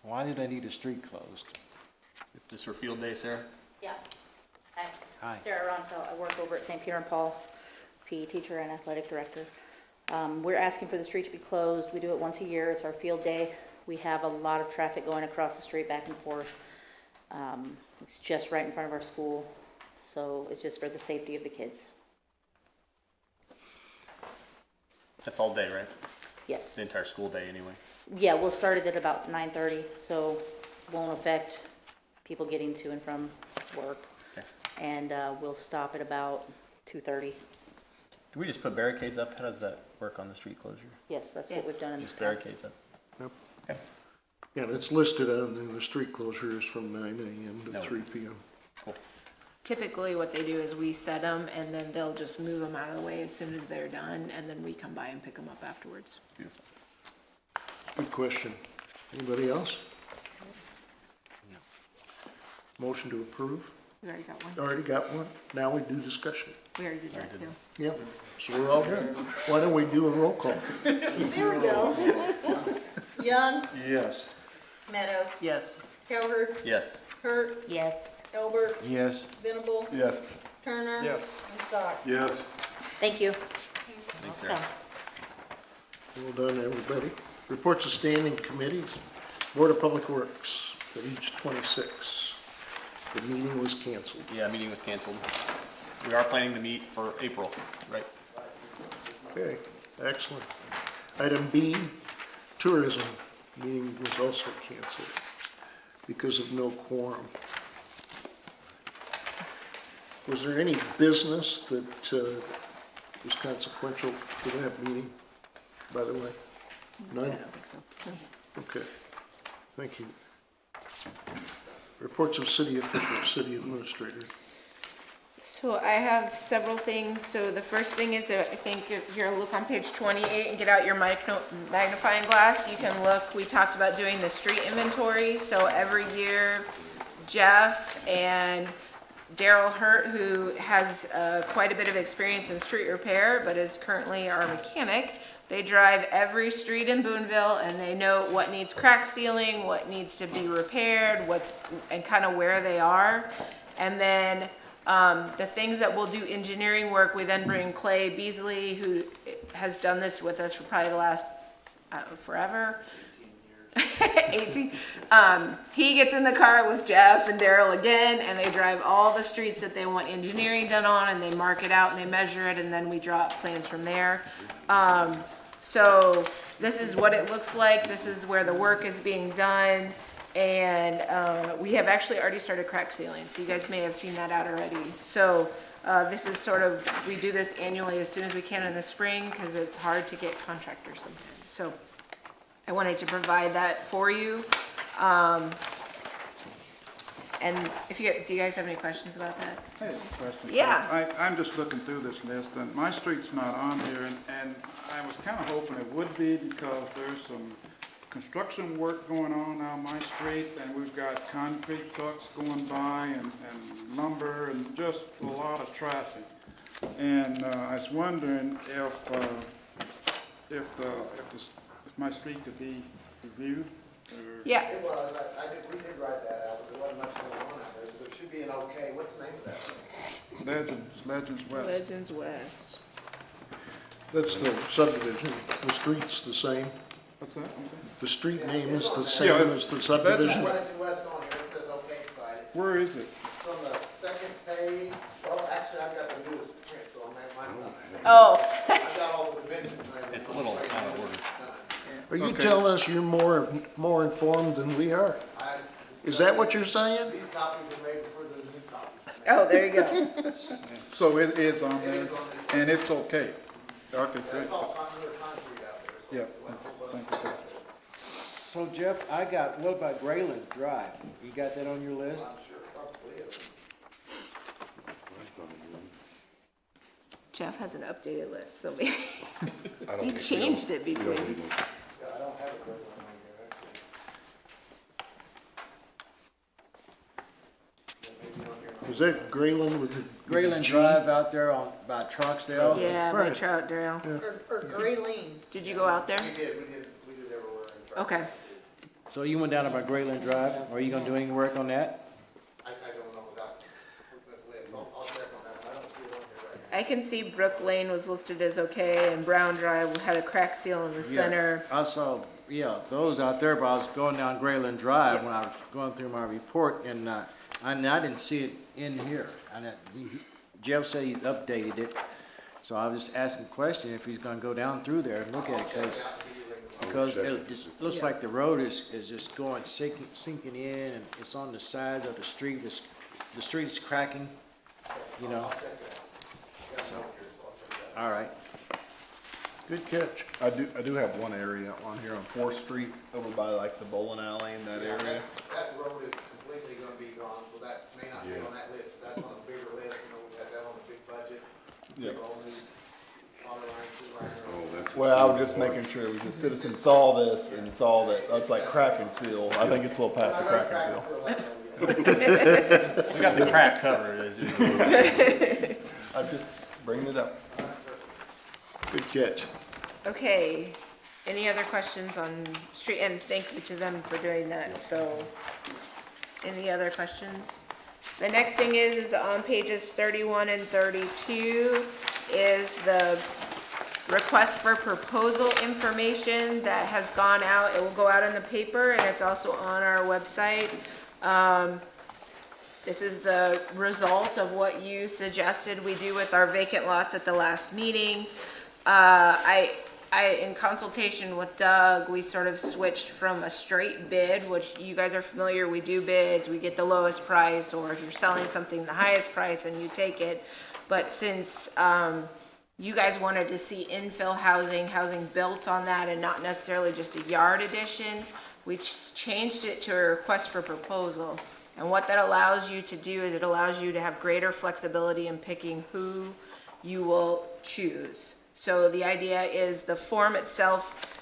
Speaker 11: Why do they need a street closed?
Speaker 9: This for field day, Sarah?
Speaker 16: Yeah. Hi.
Speaker 11: Hi.
Speaker 16: Sarah Ronfeld. I work over at St. Peter and Paul, PE teacher and athletic director. We're asking for the street to be closed. We do it once a year. It's our field day. We have a lot of traffic going across the street back and forth. It's just right in front of our school, so it's just for the safety of the kids.
Speaker 9: That's all day, right?
Speaker 16: Yes.
Speaker 9: The entire school day, anyway.
Speaker 16: Yeah, we'll start it at about 9:30, so won't affect people getting to and from work.
Speaker 9: Okay.
Speaker 16: And we'll stop at about 2:30.
Speaker 9: Do we just put barricades up? How does that work on the street closure?
Speaker 16: Yes, that's what we've done in the
Speaker 9: Just
Speaker 16: past.
Speaker 9: barricades up?
Speaker 1: Yep.
Speaker 9: Okay.
Speaker 1: Yeah, and it's listed on the street closure is from 9 a.m. to
Speaker 9: No.
Speaker 1: 3 p.m.
Speaker 9: Cool.
Speaker 4: Typically what they do is we set them and then they'll just move them out of the way as soon as they're done, and then we come by and pick them up afterwards.
Speaker 9: Beautiful.
Speaker 1: Good question. Anybody else? Motion to approve?
Speaker 4: We already got one.
Speaker 1: Already got one. Now we do discussion.
Speaker 4: We already did that too.
Speaker 1: Yep. So we're all good. Why don't we do a roll call?
Speaker 15: There we go. Young,
Speaker 7: Yes.
Speaker 15: Meadows,
Speaker 8: Yes.
Speaker 15: Cowherd,
Speaker 9: Yes.
Speaker 15: Hurt,
Speaker 3: Yes.
Speaker 15: Elbert,
Speaker 11: Yes.
Speaker 15: Venable,
Speaker 7: Yes.
Speaker 15: Turner,
Speaker 7: Yes.
Speaker 15: and Stock.
Speaker 14: Yes.
Speaker 16: Thank you.
Speaker 9: Thanks, Sarah.
Speaker 1: Well done, everybody. Reports of standing committees. Board of Public Works, page 26. The meeting was canceled.
Speaker 9: Yeah, meeting was canceled. We are planning to meet for April, right?
Speaker 1: Okay, excellent. Item B, tourism. Meeting was also canceled because of no quorum. Was there any business that was consequential to that meeting, by the way? None?
Speaker 8: I don't think so.
Speaker 1: Okay, thank you. Reports of city officials, city administrator.
Speaker 4: So I have several things. So the first thing is, I think if you're look on page 28 and get out your magnifying glass, you can look, we talked about doing the street inventory. So every year, Jeff and Daryl Hurt, who has quite a bit of experience in street repair, but is currently our mechanic, they drive every street in Boonville and they know what needs crack sealing, what needs to be repaired, and kind of where they are. And then the things that we'll do engineering work, we then bring Clay Beasley, who has done this with us for probably the last forever. 18. He gets in the car with Jeff and Daryl again, and they drive all the streets that they want engineering done on, and they mark it out and they measure it, and then we draw up plans from there. So this is what it looks like. This is where the work is being done. And we have actually already started crack sealing, so you guys may have seen that out already. So this is sort of, we do this annually as soon as we can in the spring because it's hard to get contractors sometimes. So I wanted to provide that for you. And if you, do you guys have any questions about that?
Speaker 12: I have a question.
Speaker 4: Yeah.
Speaker 12: I'm just looking through this list, and my street's not on here, and I was kind of hoping it would be because there's some construction work going on my street, and we've got concrete trucks going by and lumber and just a lot of traffic. And I was wondering if my street could be reviewed?
Speaker 4: Yeah.
Speaker 1: It was, we did write that out, but there wasn't much going on out there, so it should be an okay, what's the name of that?
Speaker 12: Legends West.
Speaker 4: Legends West.
Speaker 1: That's the subdivision, the street's the same.
Speaker 12: What's that? I'm sorry?
Speaker 1: The street name is the same as the subdivision.
Speaker 12: Legends
Speaker 1: West on here, it says okay side.
Speaker 12: Where is it?
Speaker 1: It's on the second page, well, actually, I've got the newest print, so I'm not.
Speaker 4: Oh.
Speaker 1: I've got all the dimensions.
Speaker 9: It's a little out of order.
Speaker 1: Are you telling us you're more informed than we are? Is that what you're saying? These copies are made before the new copies.
Speaker 4: Oh, there you go.
Speaker 12: So it is on there, and it's okay? Okay, great.
Speaker 1: It's all concrete out there.
Speaker 12: Yeah, thank you, sir.
Speaker 11: So Jeff, what about Grayland Drive? You got that on your list?
Speaker 4: Jeff has an updated list, so maybe he changed it between.
Speaker 1: I don't have a great one on here, actually. Was that Grayland with the?
Speaker 11: Grayland Drive out there by Troxdale?
Speaker 4: Yeah, by
Speaker 1: Right.
Speaker 4: Troutdale.
Speaker 15: Or Gray Lane.
Speaker 4: Did you go out there?
Speaker 1: We did everywhere.
Speaker 4: Okay.
Speaker 11: So you went down there by Grayland Drive? Are you gonna do any work on that?
Speaker 1: I don't know without looking at the list, I'll check on that, I don't see it on here right now.
Speaker 4: I can see Brook Lane was listed as okay, and Brown Drive had a crack seal in the center.
Speaker 11: I saw, those out there, but I was going down Grayland Drive when I was going through my report, and I didn't see it in here. Jeff said he updated it, so I was just asking a question if he's gonna go down through there and look at it, because it just looks like the road is just going sinking in, and it's on the sides of the street. The street is cracking, you know. So, all right.
Speaker 1: Good catch.
Speaker 7: I do have one area on here on 4th Street, over by like the bowling alley in that area.
Speaker 1: That road is completely gonna be gone, so that may not be on that list, but that's on a bigger list, we've got that on a big budget.
Speaker 7: Yeah.
Speaker 1: All new water line, sewer line.
Speaker 14: Oh, that's.
Speaker 7: Well, I was just making sure the citizens saw this and saw that, it's like crack and seal. I think it's a little past the crack and seal.
Speaker 9: We got the crack covered.
Speaker 7: I'm just bringing it up.
Speaker 1: Good catch.
Speaker 4: Okay, any other questions on street, and thank you to them for doing that, so, any other questions? The next thing is on pages 31 and 32 is the request for proposal information that has gone out. It will go out in the paper, and it's also on our website. This is the result of what you suggested we do with our vacant lots at the last meeting. In consultation with Doug, we sort of switched from a straight bid, which you guys are familiar, we do bids, we get the lowest price, or if you're selling something the highest price and you take it. But since you guys wanted to see infill housing built on that and not necessarily just a yard addition, we changed it to a request for proposal. And what that allows you to do is it allows you to have greater flexibility in picking who you will choose. So the idea is the form itself,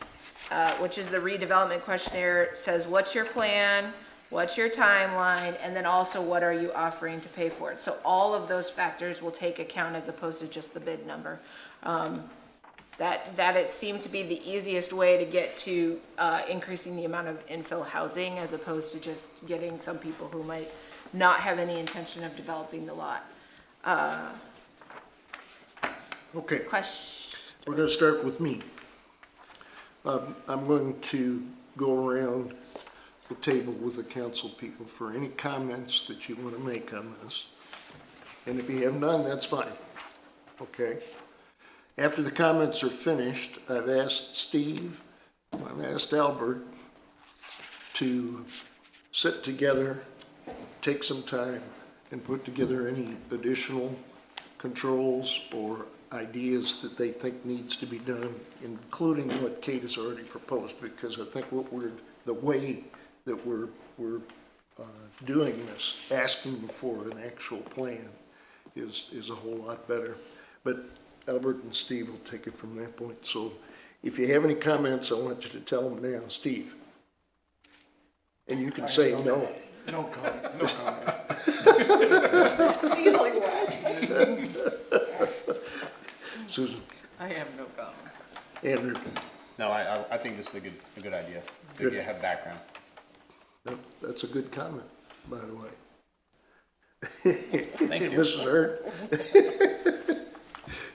Speaker 4: which is the redevelopment questionnaire, says what's your plan, what's your timeline, and then also what are you offering to pay for it. So all of those factors will take account as opposed to just the bid number. That it seemed to be the easiest way to get to increasing the amount of infill housing as opposed to just getting some people who might not have any intention of developing the lot.
Speaker 1: Okay.
Speaker 4: Question?
Speaker 1: We're going to start with me. I'm going to go around the table with the council people for any comments that you want to make on this. And if you have none, that's fine. Okay? After the comments are finished, I've asked Steve, I've asked Albert to sit together, take some time, and put together any additional controls or ideas that they think needs to be done, including what Kate has already proposed, because I think the way that we're doing this, asking for an actual plan, is a whole lot better. But Albert and Steve will take it from that point. So if you have any comments, I want you to tell them now. Steve. And you can say no.
Speaker 12: No comment, no comment.
Speaker 15: Steve's like, what?
Speaker 1: Susan.
Speaker 8: I have no comments.
Speaker 1: Andrew.
Speaker 9: No, I think this is a good idea.
Speaker 1: Good.
Speaker 9: To have background.
Speaker 1: That's a good comment, by the way.
Speaker 9: Thank you.
Speaker 1: Mrs. Hurd.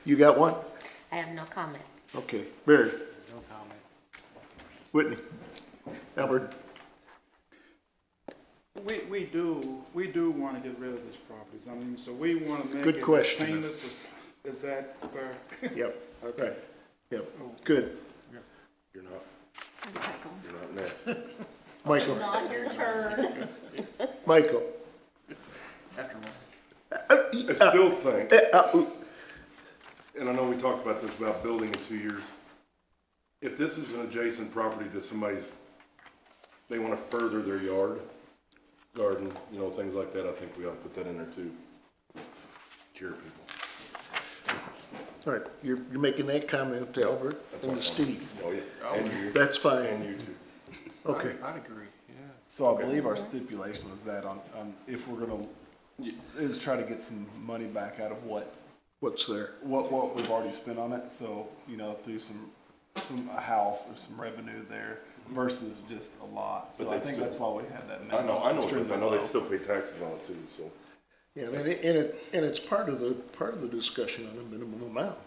Speaker 1: You got one?
Speaker 3: I have no comments.
Speaker 1: Okay. Barry.
Speaker 11: No comment.
Speaker 1: Whitney. Albert.
Speaker 12: We do want to get rid of these properties. I mean, so we want to make
Speaker 1: Good
Speaker 12: it as
Speaker 1: question.
Speaker 12: painless as, is that fair?
Speaker 1: Yep.
Speaker 12: Okay.
Speaker 1: Right. Yep. Good.
Speaker 14: You're not next.
Speaker 1: Michael.
Speaker 15: Not your turn.
Speaker 1: Michael.
Speaker 14: I still think, and I know we talked about this about building in 2 years. If this is an adjacent property to somebody's, they want to further their garden, things like that, I think we ought to put that in there too. Cheer people.
Speaker 1: All right, you're making that comment to Albert and to Steve.
Speaker 14: Oh, yeah. And you.
Speaker 1: That's fine.
Speaker 14: And you too.
Speaker 1: Okay.
Speaker 7: I'd agree, yeah. So I believe our stipulation was that on if we're gonna, is try to get some money back out of
Speaker 1: What's there?
Speaker 7: what we've already spent on it, so, through a house or some revenue there versus just a lot. So
Speaker 14: But
Speaker 7: I
Speaker 14: they'd
Speaker 7: think
Speaker 14: still-
Speaker 7: that's why we had that.
Speaker 14: I know,
Speaker 7: extremely
Speaker 14: I know
Speaker 7: low.
Speaker 14: they'd still pay taxes on it too, so.
Speaker 1: Yeah, and it's part of the discussion on the minimum amount,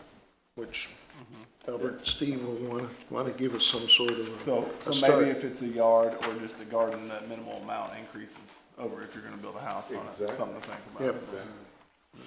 Speaker 1: which Albert and Steve will want to give us some sort of a
Speaker 7: So
Speaker 1: start.
Speaker 7: maybe if it's a yard or just a garden, that minimal amount increases over if you're gonna build a house on it,
Speaker 14: Exactly.
Speaker 7: something to think about.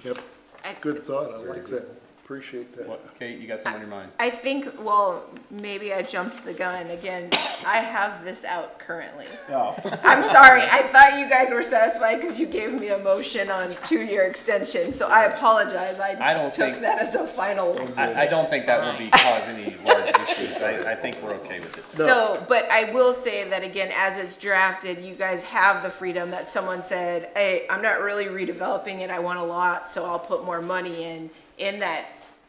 Speaker 1: Yep. Yep. Good thought. I like that. Appreciate that.
Speaker 9: What, Kate, you got something on your mind?
Speaker 4: I think, well, maybe I jumped the gun again. I have this out currently.
Speaker 7: Oh.
Speaker 4: I'm sorry, I thought you guys were satisfied because you gave me a motion on 2-year extension, so I apologize.
Speaker 9: I don't
Speaker 4: took
Speaker 9: think-
Speaker 4: that as a final.
Speaker 9: I don't think that will cause any large issues. I think we're okay with it.
Speaker 4: So, but I will say that again, as it's drafted, you guys have the freedom that someone said, hey, I'm not really redeveloping it, I want a lot, so I'll put more money in. In that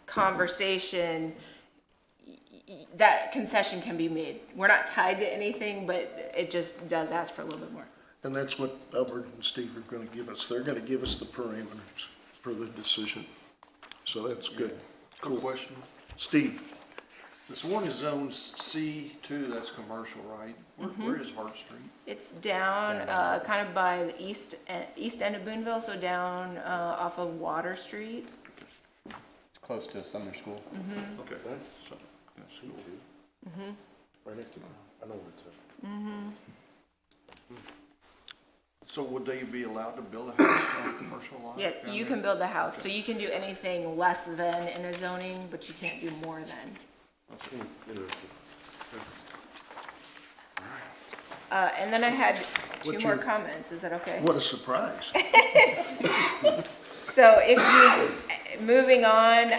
Speaker 4: conversation, that concession can be made. We're not tied to anything, but it just does ask for a little bit more.
Speaker 1: And that's what Albert and Steve are going to give us. They're going to give us the parameters for the decision. So that's good.
Speaker 17: Cool question.
Speaker 1: Steve.
Speaker 17: This one is zone C2, that's commercial, right? Where is Hart Street?
Speaker 4: It's down, kind of by the east end of Boonville, so down, off of Water Street.
Speaker 9: It's close to Sumner School.
Speaker 14: Okay. That's C2. Right next to mine. I know where it's at.
Speaker 17: So would they be allowed to build a house on a commercial lot?
Speaker 4: Yeah,
Speaker 17: down
Speaker 4: you
Speaker 17: there?
Speaker 4: can build the house, so you can do anything less than in a zoning, but you can't do more than.
Speaker 14: Interesting.
Speaker 4: And then I had two
Speaker 1: What's
Speaker 4: more
Speaker 1: your-
Speaker 4: comments, is that okay?
Speaker 1: What a surprise.
Speaker 4: So if you, moving on,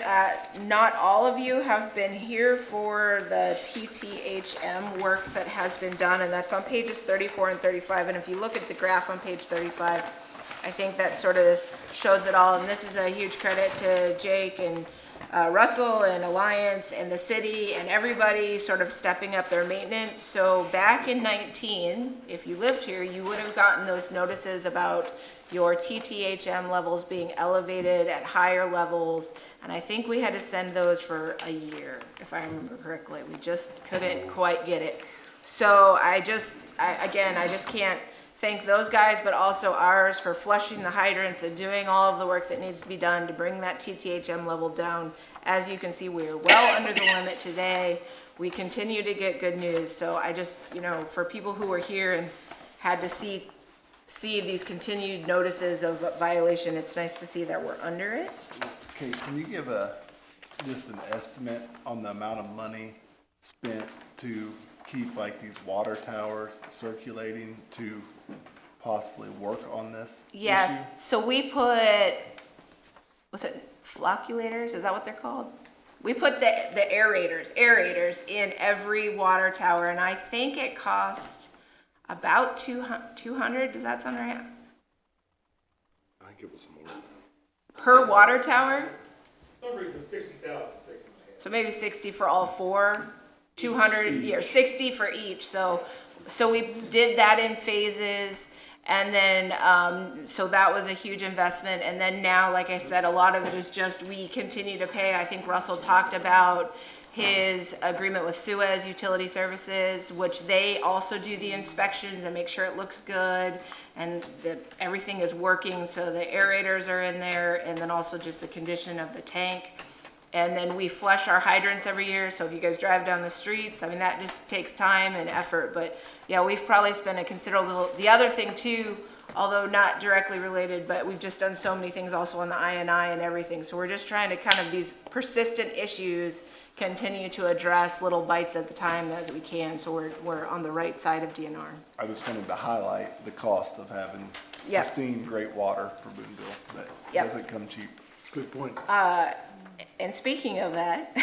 Speaker 4: not all of you have been here for the TTHM work that has been done, and that's on pages 34 and 35. And if you look at the graph on page 35, I think that sort of shows it all. And this is a huge credit to Jake and Russell and Alliance and the city and everybody sort of stepping up their maintenance. So back in 19, if you lived here, you would have gotten those notices about your TTHM levels being elevated at higher levels. And I think we had to send those for a year, if I remember correctly. We just couldn't quite get it. So I just can't thank those guys, but also ours for flushing the hydrants and doing all of the work that needs to be done to bring that TTHM level down. As you can see, we are well under the limit today. We continue to get good news. So I just, for people who were here and had to see these continued notices of violation, it's nice to see that we're under it.
Speaker 7: Okay, can you give just an estimate on the amount of money spent to keep like these water towers circulating to possibly work on this
Speaker 4: Yes,
Speaker 7: issue?
Speaker 4: so we put, what's it, flocculators, is that what they're called? We put the aerators in every water tower, and I think it cost about 200, does that sound right?
Speaker 14: I think it was more.
Speaker 4: Per water tower?
Speaker 18: For some reason, 60,000 sticks in my head.
Speaker 4: So maybe 60 for all four, 200, or 60 for each. So we did that in phases, and then, so that was a huge investment. And then now, like I said, a lot of it is just we continue to pay. I think Russell talked about his agreement with Suez Utility Services, which they also do the inspections and make sure it looks good and that everything is working. So the aerators are in there, and then also just the condition of the tank. And then we flush our hydrants every year. So if you guys drive down the streets, I mean, that just takes time and effort. But yeah, we've probably spent a considerable, the other thing too, although not directly related, but we've just done so many things also on the INI and everything. So we're just trying to kind of these persistent issues continue to address little bites at the time as we can. So we're on the right side of DNR.
Speaker 7: I just wanted to highlight the cost of having pristine, great water for Boonville. That doesn't come cheap.
Speaker 1: Good point.
Speaker 4: And speaking of that,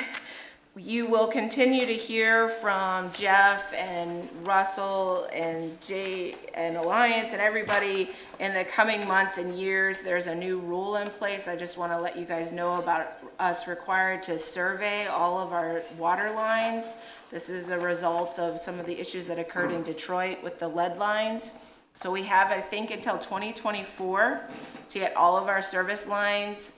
Speaker 4: you will continue to hear from Jeff and Russell and Jay and Alliance and everybody in the coming months and years. There's a new rule in place. I just want to let you guys know about us required to survey all of our water lines. This is a result of some of the issues that occurred in Detroit with the lead lines. So we have, I think, until 2024 to get all of our service lines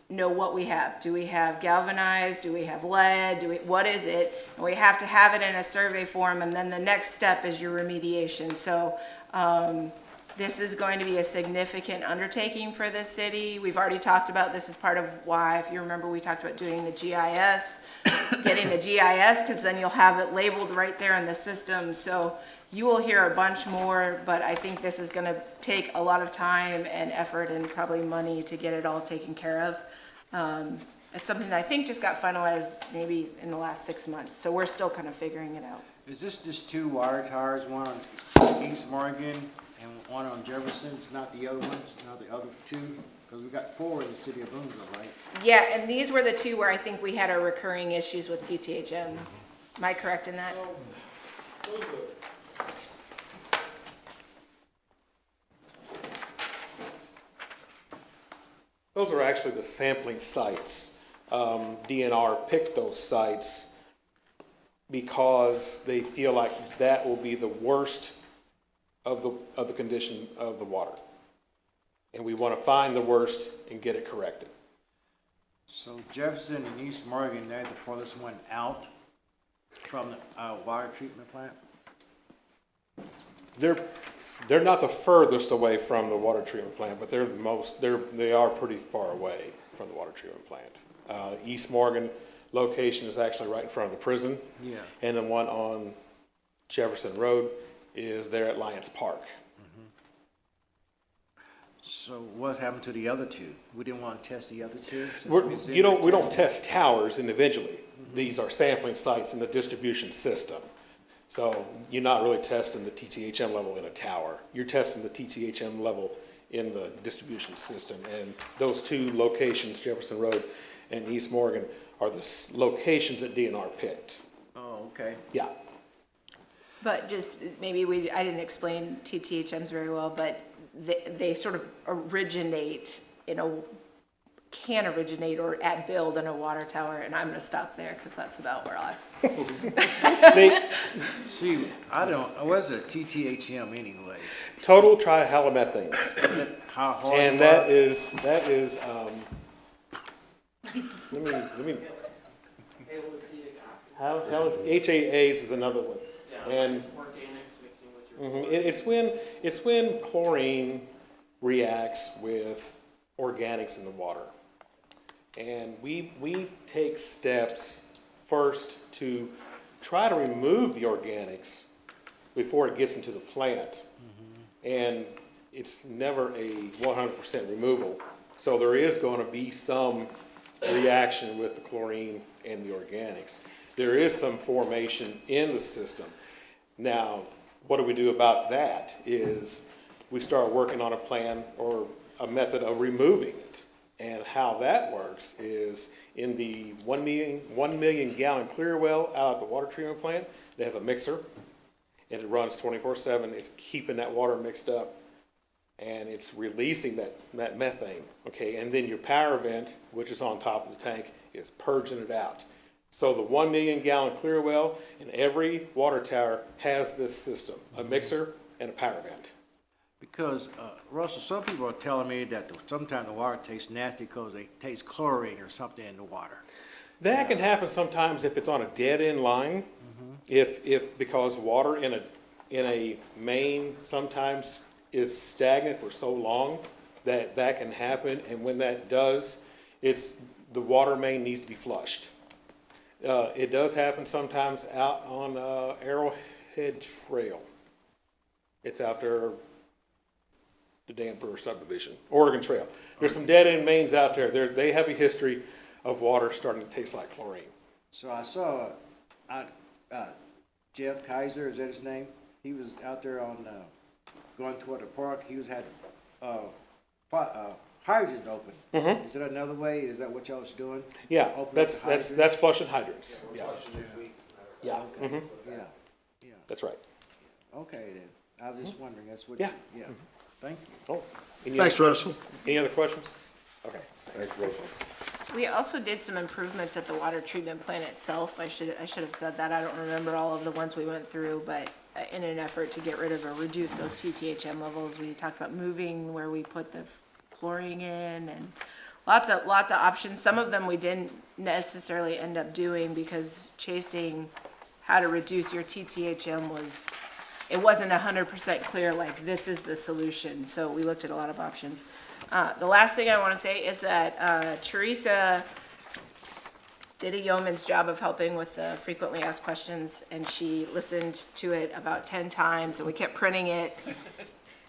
Speaker 4: know what we have. Do we have galvanized? Do we have lead? What is it? And we have to have it in a survey form, and then the next step is your remediation. So this is going to be a significant undertaking for this city. We've already talked about this as part of why, if you remember, we talked about doing the GIS, getting the GIS, because then you'll have it labeled right there in the system. So you will hear a bunch more, but I think this is going to take a lot of time and effort and probably money to get it all taken care of. It's something that I think just got finalized maybe in the last 6 months, so we're still kind of figuring it out.
Speaker 11: Is this just two water towers, one on East Morgan and one on Jefferson, not the other ones, not the other two? Because we got 4 in the city of Boonville, right?
Speaker 4: Yeah, and these were the 2 where I think we had our recurring issues with TTHM. Am I correct in that?
Speaker 18: Those are actually the sampling sites. DNR picked those sites because they feel like that will be the worst of the condition of the water. And we want to find the worst and get it corrected.
Speaker 11: So Jefferson and East Morgan, they're the furthest one out from the water treatment plant?
Speaker 18: They're not the furthest away from the water treatment plant, but they are pretty far away from the water treatment plant. East Morgan location is actually right in front of the prison.
Speaker 11: Yeah.
Speaker 18: And the one on Jefferson Road is there at Lions Park.
Speaker 11: So what happened to the other 2? We didn't want to test the other 2?
Speaker 18: We don't test towers individually. These are sampling sites in the distribution system. So you're not really testing the TTHM level in a tower. You're testing the TTHM level in the distribution system. And those two locations, Jefferson Road and East Morgan, are the locations that DNR picked.
Speaker 11: Oh, okay.
Speaker 18: Yeah.
Speaker 4: But just, maybe I didn't explain TTHMs very well, but they sort of can originate or at build in a water tower, and I'm gonna stop there, because that's about where
Speaker 11: See, what's a TTHM anyway?
Speaker 18: Total trihalomethane.
Speaker 11: How hard
Speaker 18: And
Speaker 11: it was?
Speaker 18: that is, let me, how is, HAAs is another one. And it's when chlorine reacts with organics in the water. And we take steps first to try to remove the organics before it gets into the plant. And it's never a 100% removal. So there is going to be some reaction with the chlorine and the organics. There is some formation in the system. Now, what do we do about that is we start working on a plan or a method of removing it. And how that works is in the 1 million gallon clear well out at the water treatment plant, they have a mixer and it runs 24/7. It's keeping that water mixed up and it's releasing that methane, okay? And then your power vent, which is on top of the tank, is purging it out. So the 1 million gallon clear well in every water tower has this system, a mixer and a power vent.
Speaker 11: Because, Russell, some people are telling me that sometimes the water tastes nasty because they taste chlorine or something in the water.
Speaker 18: That can happen sometimes if it's on a dead end line. Because water in a main sometimes is stagnant for so long that can happen. And when that does, the water main needs to be flushed. It does happen sometimes out on Arrowhead Trail. It's out there, the Danver subdivision, Oregon Trail. There's some dead end mains out there. They have a history of water starting to taste like chlorine.
Speaker 11: So I saw Jeff Kaiser, is that his name? He was out there on going toward the park. He had hydrants open. Is that another way? Is that what y'all was doing?
Speaker 18: Yeah,
Speaker 11: Open up the
Speaker 18: that's
Speaker 11: hydrants?
Speaker 18: flushing hydrants. Yeah. Yeah.
Speaker 11: Okay. Yeah.
Speaker 18: That's right.
Speaker 11: Okay then. I was just wondering. That's what.
Speaker 18: Yeah.
Speaker 11: Yeah. Thank you.
Speaker 18: Oh.
Speaker 1: Thanks, Russell.
Speaker 18: Any other questions? Okay.
Speaker 14: Thanks, Russell.
Speaker 4: We also did some improvements at the water treatment plant itself. I should have said that. I don't remember all of the ones we went through, but in an effort to get rid of or reduce those TTHM levels, we talked about moving where we put the chlorine in and lots of options. Some of them we didn't necessarily end up doing because chasing how to reduce your TTHM wasn't 100% clear, like this is the solution. So we looked at a lot of options. The last thing I want to say is that Teresa did a yeoman's job of helping with the frequently asked questions, and she listened to it about 10 times, and we kept printing it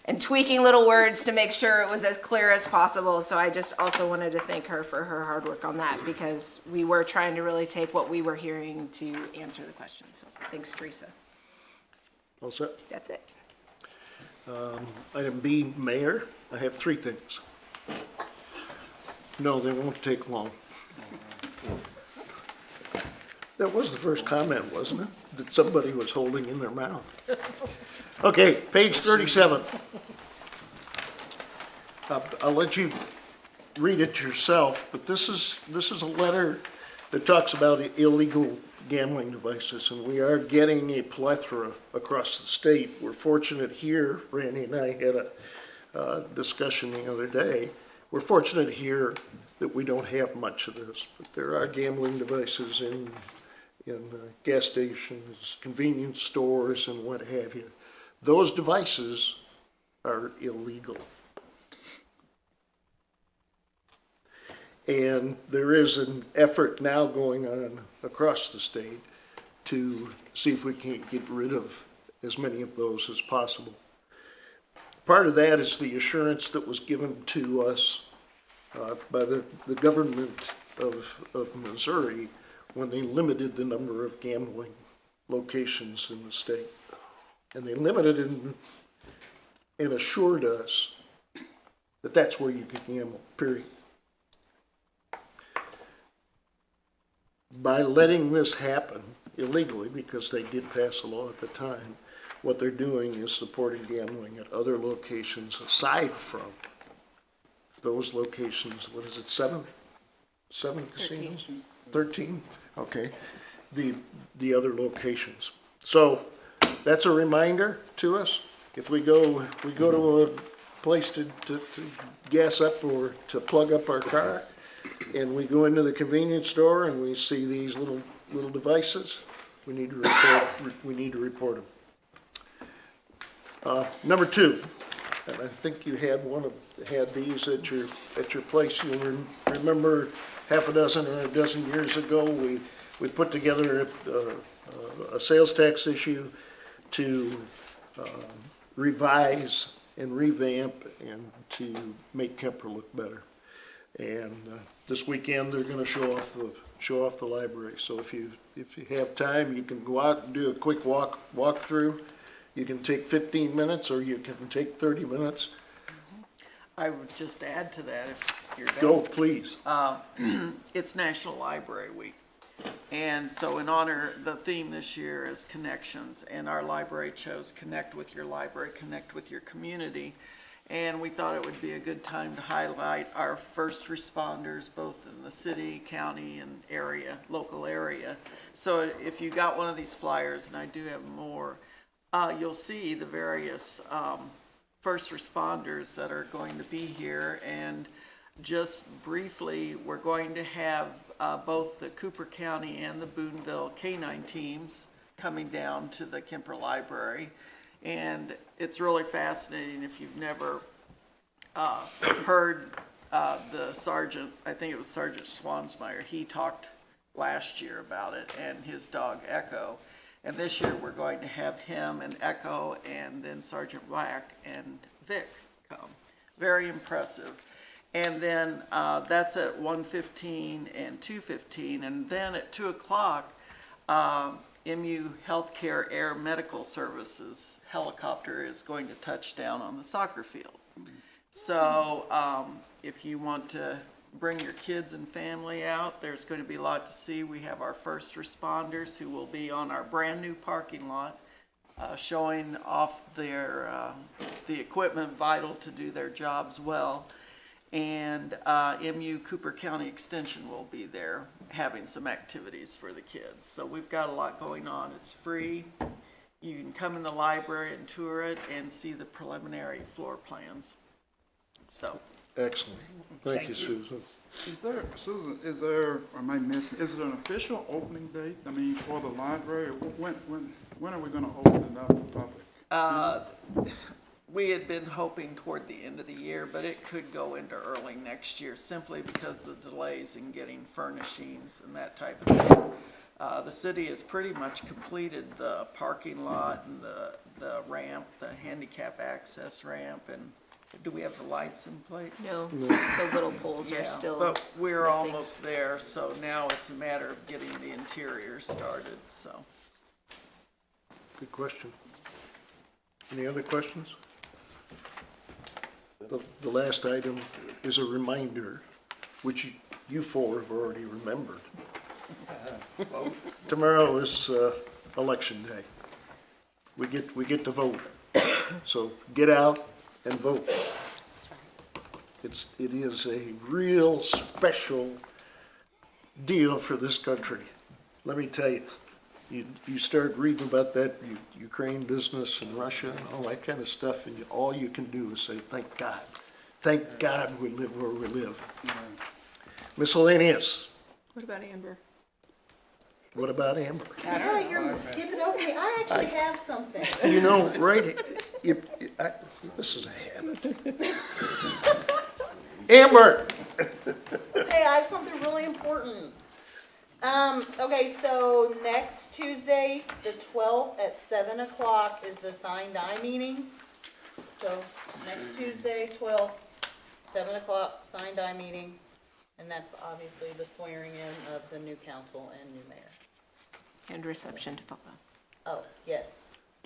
Speaker 4: and tweaking little words to make sure it was as clear as possible. So I just also wanted to thank her for her hard work on that, because we were trying to really take what we were hearing to answer the questions. So thanks, Teresa.
Speaker 1: All set?
Speaker 4: That's it.
Speaker 1: Item B, Mayor, I have 3 things. No, they won't take long. That was the first comment, wasn't it? That somebody was holding in their mouth. Okay, page 37. I'll let you read it yourself, but this is a letter that talks about illegal gambling devices, and we are getting a plethora across the state. We're fortunate here, Randy and I had a discussion the other day, we're fortunate here that we don't have much of this, but there are gambling devices in gas stations, convenience stores, and what have you. Those devices are illegal. And there is an effort now going on across the state to see if we can't get rid of as many of those as possible. Part of that is the assurance that was given to us by the government of Missouri when they limited the number of gambling locations in the state. And they limited and assured us that's where you can gamble, period. By letting this happen illegally, because they did pass a law at the time, what they're doing is supporting gambling at other locations aside from those locations. What is it, seven casinos? 13, okay, the other locations. So that's a reminder to us. If we go to a place to gas up or to plug up our car, and we go into the convenience store and we see these little devices, we need to report them. Number 2, and I think you had had these at your place. You'll remember half a dozen or a dozen years ago, we put together a sales tax issue to revise and revamp and to make Kemper look better. And this weekend they're going to show off the library. So if you have time, you can go out and do a quick walk through. You can take 15 minutes or you can take 30 minutes.
Speaker 8: I would just add to that if you're done.
Speaker 1: Go, please.
Speaker 8: It's National Library Week. And so in honor, the theme this year is connections, and our library chose Connect with Your Library, Connect with Your Community. And we thought it would be a good time to highlight our first responders, both in the city, county, and local area. So if you got one of these flyers, and I do have more, you'll see the various first responders that are going to be here. And just briefly, we're going to have both the Cooper County and the Boonville K-9 teams coming down to the Kemper Library. And it's really fascinating if you've never heard the sergeant, I think it was Sergeant Swansmeyer, he talked last year about it, and his dog Echo. And this year we're going to have him and Echo and then Sergeant Whack and Vic come. Very impressive. And then that's at 1:15 and 2:15. And then at 2 o'clock, MU Healthcare Air Medical Services helicopter is going to touch down on the soccer field. So if you want to bring your kids and family out, there's going to be a lot to see. We have our first responders who will be on our brand new parking lot showing off their the equipment vital to do their jobs well. And MU Cooper County Extension will be there having some activities for the kids. So we've got a lot going on. It's free. You can come in the library and tour it and see the preliminary floor plans. So.
Speaker 1: Excellent. Thank you, Susan.
Speaker 12: Is there, or am I missing, is it an official opening date? I mean, for the library? When are we going to open it up to the public?
Speaker 8: We had been hoping toward the end of the year, but it could go into early next year simply because of the delays in getting furnishings and that type of thing. The city has pretty much completed the parking lot and the ramp, the handicap access ramp, and do we have the lights in place?
Speaker 4: No, the little poles are still
Speaker 8: but we're
Speaker 4: missing.
Speaker 8: almost there, so now it's a matter of getting the interior started, so.
Speaker 1: Good question. Any other questions? The last item is a reminder, which you four have already remembered. Tomorrow is election day. We get to vote. So get out and vote. It is a real special deal for this country. Let me tell you. You start reading about that Ukraine business and Russia and all that kind of stuff, and all you can do is say, thank God. Thank God we live where we live. Miscellaneous.
Speaker 4: What about Amber?
Speaker 1: What about Amber?
Speaker 15: All right, you're skipping over me. I actually have something.
Speaker 1: You know, right, this is a habit. Amber!
Speaker 15: Okay, I have something really important. Okay, so next Tuesday, the 12th at 7 o'clock is the sign die meeting. So next Tuesday, 12th, 7 o'clock, sign die meeting. And that's obviously the swearing in of the new council and new mayor.
Speaker 4: And reception to follow.
Speaker 15: Oh, yes.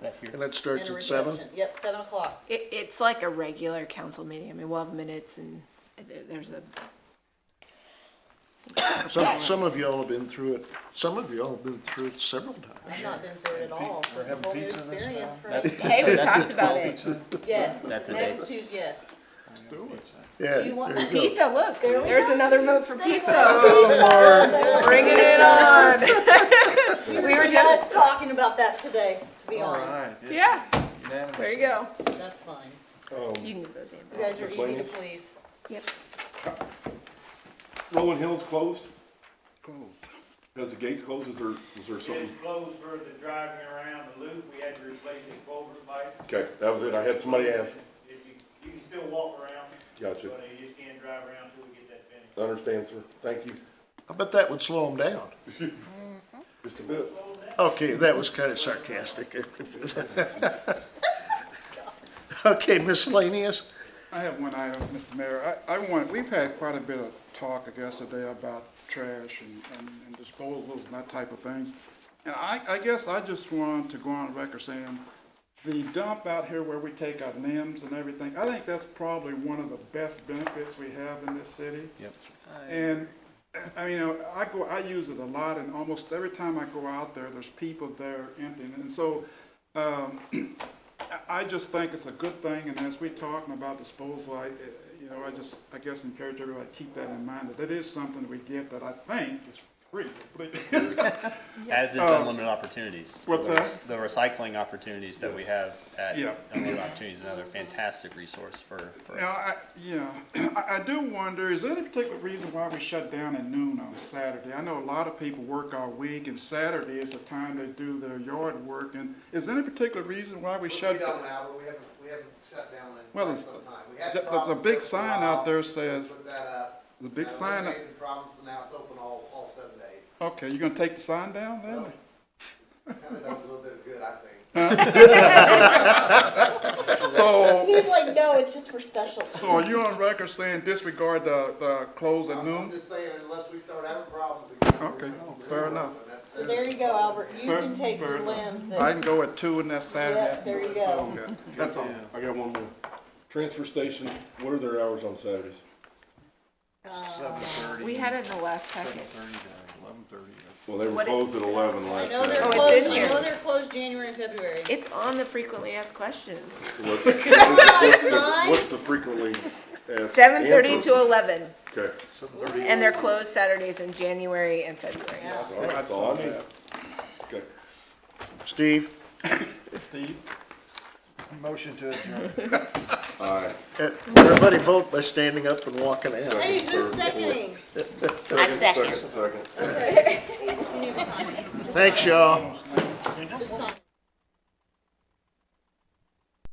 Speaker 1: And that starts
Speaker 15: In a
Speaker 1: at 7?
Speaker 15: reception. Yep, 7 o'clock.
Speaker 4: It's like a regular council meeting. I mean, we'll have minutes and there's a.
Speaker 1: Some of y'all have been through it, some of y'all have been through it several times.
Speaker 15: I've not been through it at all. So it's a
Speaker 17: having
Speaker 15: whole new
Speaker 17: pizza this
Speaker 15: experience
Speaker 17: time?
Speaker 15: for us.
Speaker 4: Hey, we talked about it.
Speaker 15: Yes,
Speaker 9: That's the
Speaker 15: next
Speaker 9: date.
Speaker 15: Tuesday, yes.
Speaker 12: Let's do it.
Speaker 1: Yeah,
Speaker 15: Do you want
Speaker 1: there you go.
Speaker 4: Pizza, look,
Speaker 15: There we
Speaker 4: there's
Speaker 15: go.
Speaker 4: another vote for pizza.
Speaker 1: Oh,
Speaker 4: Bringing it on.
Speaker 15: We were just talking about that today, to be
Speaker 17: All
Speaker 15: honest.
Speaker 17: right.
Speaker 4: Yeah,
Speaker 17: Unanimous.
Speaker 4: there you go.
Speaker 15: That's fine.
Speaker 4: You can give those in.
Speaker 15: You guys are easy to
Speaker 14: Miscellaneous?
Speaker 15: please.
Speaker 4: Yep.
Speaker 14: Rolling Hills closed?
Speaker 12: Closed.
Speaker 14: Has the gates closed? Was there something?
Speaker 11: It's closed for the driving around the loop, we had to replace a culvert pipe.
Speaker 14: Okay, that was it. I had somebody ask.
Speaker 11: You can still walk around,
Speaker 14: Gotcha.
Speaker 11: but you just can't drive around till we get that finished.
Speaker 14: Understand, sir. Thank you.
Speaker 1: I bet that would slow them down.
Speaker 14: Just a bit.
Speaker 1: Okay, that was kind of sarcastic. Okay, miscellaneous?
Speaker 12: I have one item, Mr. Mayor. We've had quite a bit of talk, I guess, today about trash and disposals and that type of thing. And I guess I just want to go on record saying, the dump out here where we take our limbs and everything, I think that's probably one of the best benefits we have in this city.
Speaker 9: Yep.
Speaker 12: And, I mean, I use it a lot, and almost every time I go out there, there's people there emptying. And so, I just think it's a good thing, and as we're talking about disposal, I guess encourage everybody to keep that in mind, that it is something we get that I think is free.
Speaker 9: As is unlimited opportunities.
Speaker 12: What's that?
Speaker 9: The recycling opportunities that we have at
Speaker 12: Yeah.
Speaker 9: Unlimited Opportunities is another fantastic resource for
Speaker 12: Now, I do wonder, is there any particular reason why we shut down at noon on Saturday? I know a lot of people work all week, and Saturday is the time they do their yard work, and is there any particular reason why we shut down?
Speaker 19: We haven't shut down in
Speaker 12: Well,
Speaker 19: quite
Speaker 12: there's,
Speaker 19: some time. We had
Speaker 12: there's a
Speaker 19: problems
Speaker 12: big
Speaker 19: for a
Speaker 12: sign
Speaker 19: while.
Speaker 12: out there says,
Speaker 19: Put that up.
Speaker 12: there's a big sign up.
Speaker 19: Eliminated problems, and now it's open all 7 days.
Speaker 12: Okay, you gonna take the sign down then?
Speaker 19: Kind of does a little bit of good, I think.
Speaker 12: So,
Speaker 15: He's like, no, it's just for special.
Speaker 12: so are you on record saying disregard the close at
Speaker 19: I'm
Speaker 12: noon?
Speaker 19: just saying, unless we start having problems again.
Speaker 12: Okay, fair enough.
Speaker 15: So there you go, Albert. You
Speaker 12: Fair-
Speaker 15: can take
Speaker 12: fair
Speaker 15: your
Speaker 12: enough.
Speaker 15: limbs
Speaker 12: I
Speaker 15: and,
Speaker 12: can go at 2 and that's Saturday.
Speaker 15: yep, there you go.
Speaker 12: Okay, that's all.
Speaker 14: I got one more. Transfer station, what are their hours on Saturdays?
Speaker 17: 7:30.
Speaker 4: We had it in the last packet.
Speaker 17: 7:30 to 11:30.
Speaker 14: Well, they were
Speaker 4: What-
Speaker 14: closed at 11
Speaker 15: I
Speaker 14: last
Speaker 15: know they're
Speaker 14: Saturday.
Speaker 4: it's
Speaker 15: closed,
Speaker 4: in
Speaker 15: I
Speaker 4: here.
Speaker 15: know they're closed January and February.
Speaker 4: It's on the frequently asked questions.
Speaker 14: What's the frequently asked?
Speaker 4: 7:30
Speaker 14: answers?
Speaker 4: to 11,
Speaker 14: Okay.
Speaker 4: and they're closed Saturdays in January and February.
Speaker 14: That's all I need. Okay.
Speaker 1: Steve?
Speaker 12: Steve?
Speaker 17: Motion to adjourn.
Speaker 14: Aye.
Speaker 1: Everybody vote by standing up and walking out.
Speaker 15: Hey, who's seconding?
Speaker 3: I second.
Speaker 14: Second.
Speaker 15: Okay.
Speaker 1: Thanks, y'all.